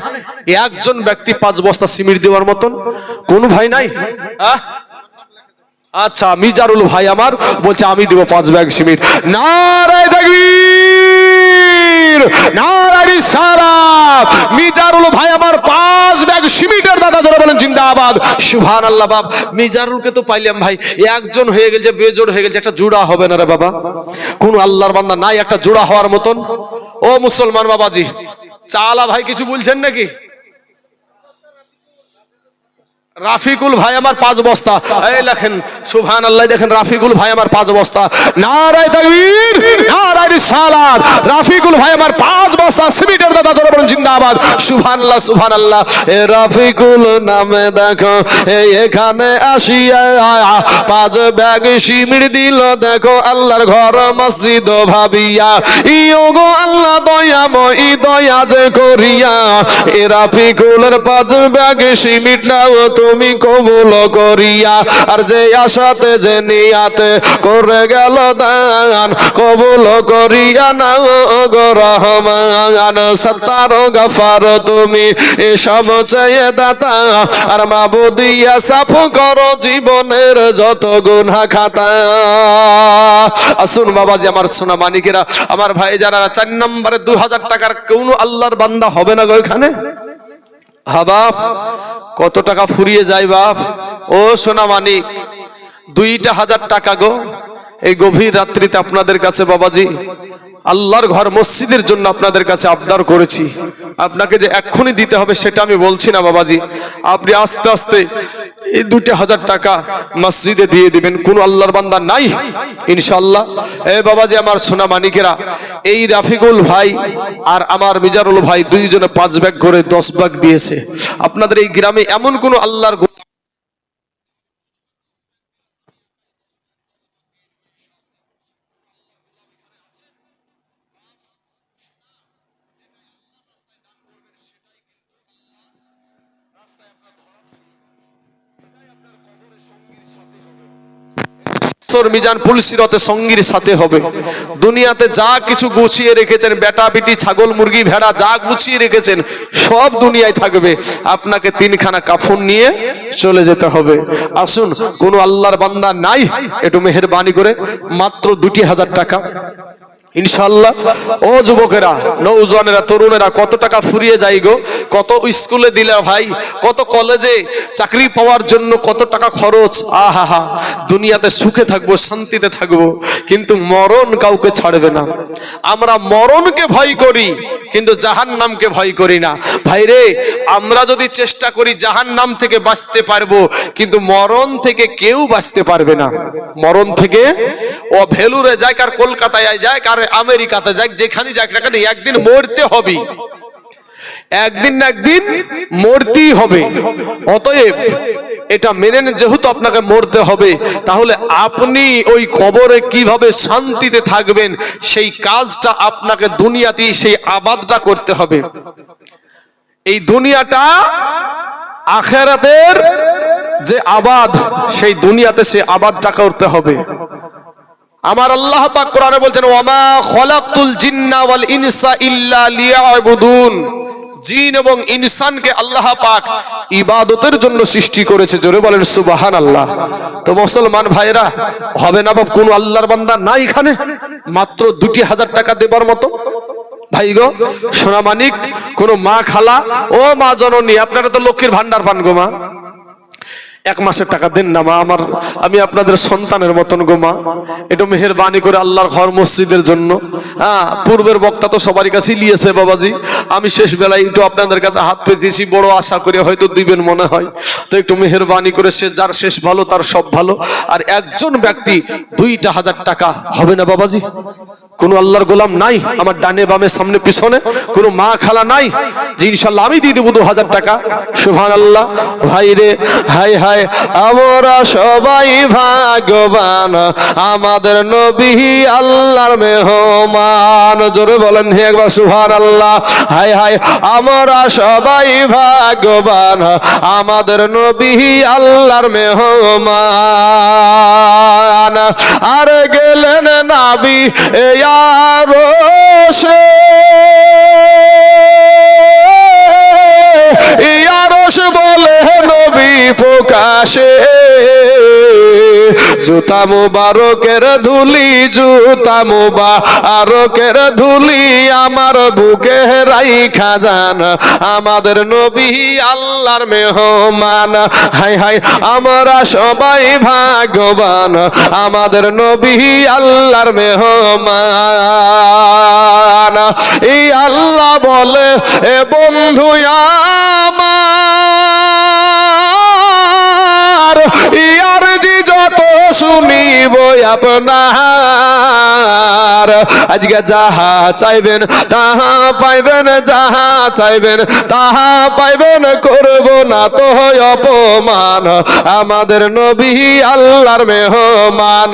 একজন ব্যক্তি 5 বস্তা সিমেন্ট দেওয়ার মতন? কোন ভাই নাই? আচ্ছা মিজারুল ভাই আমার বলছে আমি দেব 5 ব্যাগ সিমেন্ট। নারায়ে তাকবীর, নারায়ে রিসালাত। মিজারুল ভাই আমার 5 ব্যাগ সিমেন্টের দাদা, ধরে বলেন জিন্দাবাদ সুবহানাল্লাহ বাপ। মিজারুলকে তো পাইলাম ভাই, একজন হয়ে গেছে, বেজোড় হয়ে গেছে, একটা জোড়া হবে না রে বাবা? কোন আল্লাহর বান্দা নাই একটা জোড়া হওয়ার মতন? ও মুসলমান বাবাজি, চালা ভাই কিছু বলছেন নাকি? রাফিকুল ভাই আমার 5 বস্তা, এই লেখেন সুবহানাল্লাহ, দেখেন রাফিকুল ভাই আমার 5 বস্তা। নারায়ে তাকবীর, নারায়ে রিসালাত। রাফিকুল ভাই আমার 5 বস্তা সিমেন্টের দাদা, ধরে বলেন জিন্দাবাদ সুবহানাল্লাহ সুবহানাল্লাহ। এ রাফিকুল নামে দেখো এখানে আসিয়া 5 ব্যাগ সিমেন্ট দিল, দেখো আল্লাহর ঘর মসজিদ ভাবিয়া, ইও গো আল্লাহ দয়াময় দয়া যে করিয়া, এ রাফিকুলের 5 ব্যাগ সিমেন্ট নাও তুমি কবুল করিয়া, আর যে আশাতে যে নিয়াতে করে গেল দান, কবুল করিয়া নাও গো রহমান। সত্তার গফার তুমি সব চেয়ে দাতা, আর মাবুদিয়া সাফ করো জীবনের যত গুনাহ খাতা। আসুন বাবাজি আমার সোনা মানিকেরা, আমার ভাই যারা, 4 নম্বরে 2000 টাকার কোন আল্লাহর বান্দা হবে না গো এখানে? হ্যাঁ বাপ, কত টাকা ফুরিয়ে যায় বাপ। ও সোনা মানিক, 2000 টাকা গো। এই গভীর রাত্রিতে আপনাদের কাছে বাবাজি আল্লাহর ঘর মসজিদের জন্য আপনাদের কাছে আবদার করেছি। আপনাকে যে এক্ষুনি দিতে হবে সেটা আমি বলছি না বাবাজি, আপনি আস্তে আস্তে এই 2000 টাকা মসজিদে দিয়ে দিবেন। কোন আল্লাহর বান্দা নাই ইনশাআল্লাহ। এ বাবাজি আমার সোনা মানিকেরা, এই রাফিকুল ভাই আর আমার মিজারুল ভাই দুইজনে 5 ব্যাগ করে 10 ব্যাগ দিয়েছে। আপনাদের এই গ্রামে এমন কোন আল্লাহর মিজান পুলসিরতে সঙ্গীর সাথে হবে। দুনিয়াতে যা কিছু গুছিয়ে রেখেছেন, বেটা বেটি ছাগল মুরগি ভেড়া যা গুছিয়ে রেখেছেন সব দুনিয়ায় থাকবে, আপনাকে 3খানা কাফন নিয়ে চলে যেতে হবে। আসুন, কোন আল্লাহর বান্দা নাই একটু মেহেরবানি করে মাত্র 2000 টাকা ইনশাআল্লাহ। ও যুবকেরা, নওজওয়ানেরা, তরুণেরা, কত টাকা ফুরিয়ে যায় গো। কত স্কুলে দিলে ভাই, কত কলেজে চাকরি পাওয়ার জন্য কত টাকা খরচ। আহা, দুনিয়াতে সুখে থাকবো, শান্তিতে থাকবো, কিন্তু মরণ কাউকে ছাড়বে না। আমরা মরণকে ভয় করি কিন্তু জাহান্নামকে ভয় করি না। ভাইরে, আমরা যদি চেষ্টা করি জাহান্নাম থেকে বাঁচতে পারবো, কিন্তু মরণ থেকে কেউ বাঁচতে পারবে না। মরণ থেকে ও ভেলুরে যায়, আর কলকাতায় যায়, আর আমেরিকাতে যাক, যেখানে যাক না কেন একদিন মরতে হবে। একদিন না একদিন মরতেই হবে। অতএব এটা মেনে নেন, যেহেতু আপনাকে মরতে হবে, তাহলে আপনি ওই কবরে কিভাবে শান্তিতে থাকবেন সেই কাজটা আপনাকে দুনিয়াতেই সেই আবাদটা করতে হবে। এই দুনিয়াটা আখিরাতের যে আবাদ, সেই দুনিয়াতে সে আবাদটা করতে হবে। আমার আল্লাহ পাক কোরআনে বলছেন, ওয়ামা খলাকতুল জিন্না ওয়াল ইনসা ইল্লা লিয়াবুদুন। জিন এবং ইনসানকে আল্লাহ পাক ইবাদতের জন্য সৃষ্টি করেছে। জোরে বলেন সুবহানাল্লাহ। তো মুসলমান ভাইরা, হবে না বাপ কোন আল্লাহর বান্দা নাই এখানে মাত্র 2000 টাকা দেবার মতো? ভাই গো, সোনা মানিক, কোন মা খালা, ও মা জননী, আপনারা তো লক্ষ্মীর ভান্ডার পান গো মা, 1 মাসের টাকা দেন না মা, আমি আপনাদের সন্তানের মতন গো মা, একটু মেহেরবানি করে আল্লাহর ঘর মসজিদের জন্য। হ্যাঁ, পূর্বের বক্তা তো সবারই কাছে নিয়েছে বাবাজি, আমি শেষ বেলায় একটু আপনাদের কাছে হাত পেতেছি, বড় আশা করে হয়তো দিবেন মনে হয়। তো একটু মেহেরবানি করে, সে যার শেষ ভালো তার সব ভালো। আর একজন ব্যক্তি 2,000 টাকা হবে না বাবাজি? কোন আল্লাহর গোলাম নাই আমার ডানে বামে সামনে পিছনে? কোন মা খালা নাই যে ইনশাল্লাহ আমি দিয়ে দেবো 2,000 টাকা? সুবহানাল্লাহ। ভাই রে, হাই হাই, আমরা সবাই ভাগ্যবান, আমাদের নবী আল্লাহর মেহমান। জোরে বলেন হে একবার সুবহানাল্লাহ। হাই হাই, আমরা সবাই ভাগ্যবান, আমাদের নবী আল্লাহর মেহমান। আর গেলেন নবী ইয়ারশে, ইয়ারশ বলে নবী প্রকাশে, জুতা মুবারকের ধুলি, জুতা মুবারকের ধুলি আমার বুকে রাইখা যান, আমাদের নবী আল্লাহর মেহমান। হাই হাই, আমরা সবাই ভাগ্যবান, আমাদের নবী আল্লাহর মেহমান। এই আল্লাহ বলে, এ বন্ধু আমার, ইয়ার জি যত শুনিব আপনার, আজকে যাহা চাইবেন তাহা পাইবেন, যাহা চাইবেন তাহা পাইবেন, করব না তো অপমান, আমাদের নবী আল্লাহর মেহমান।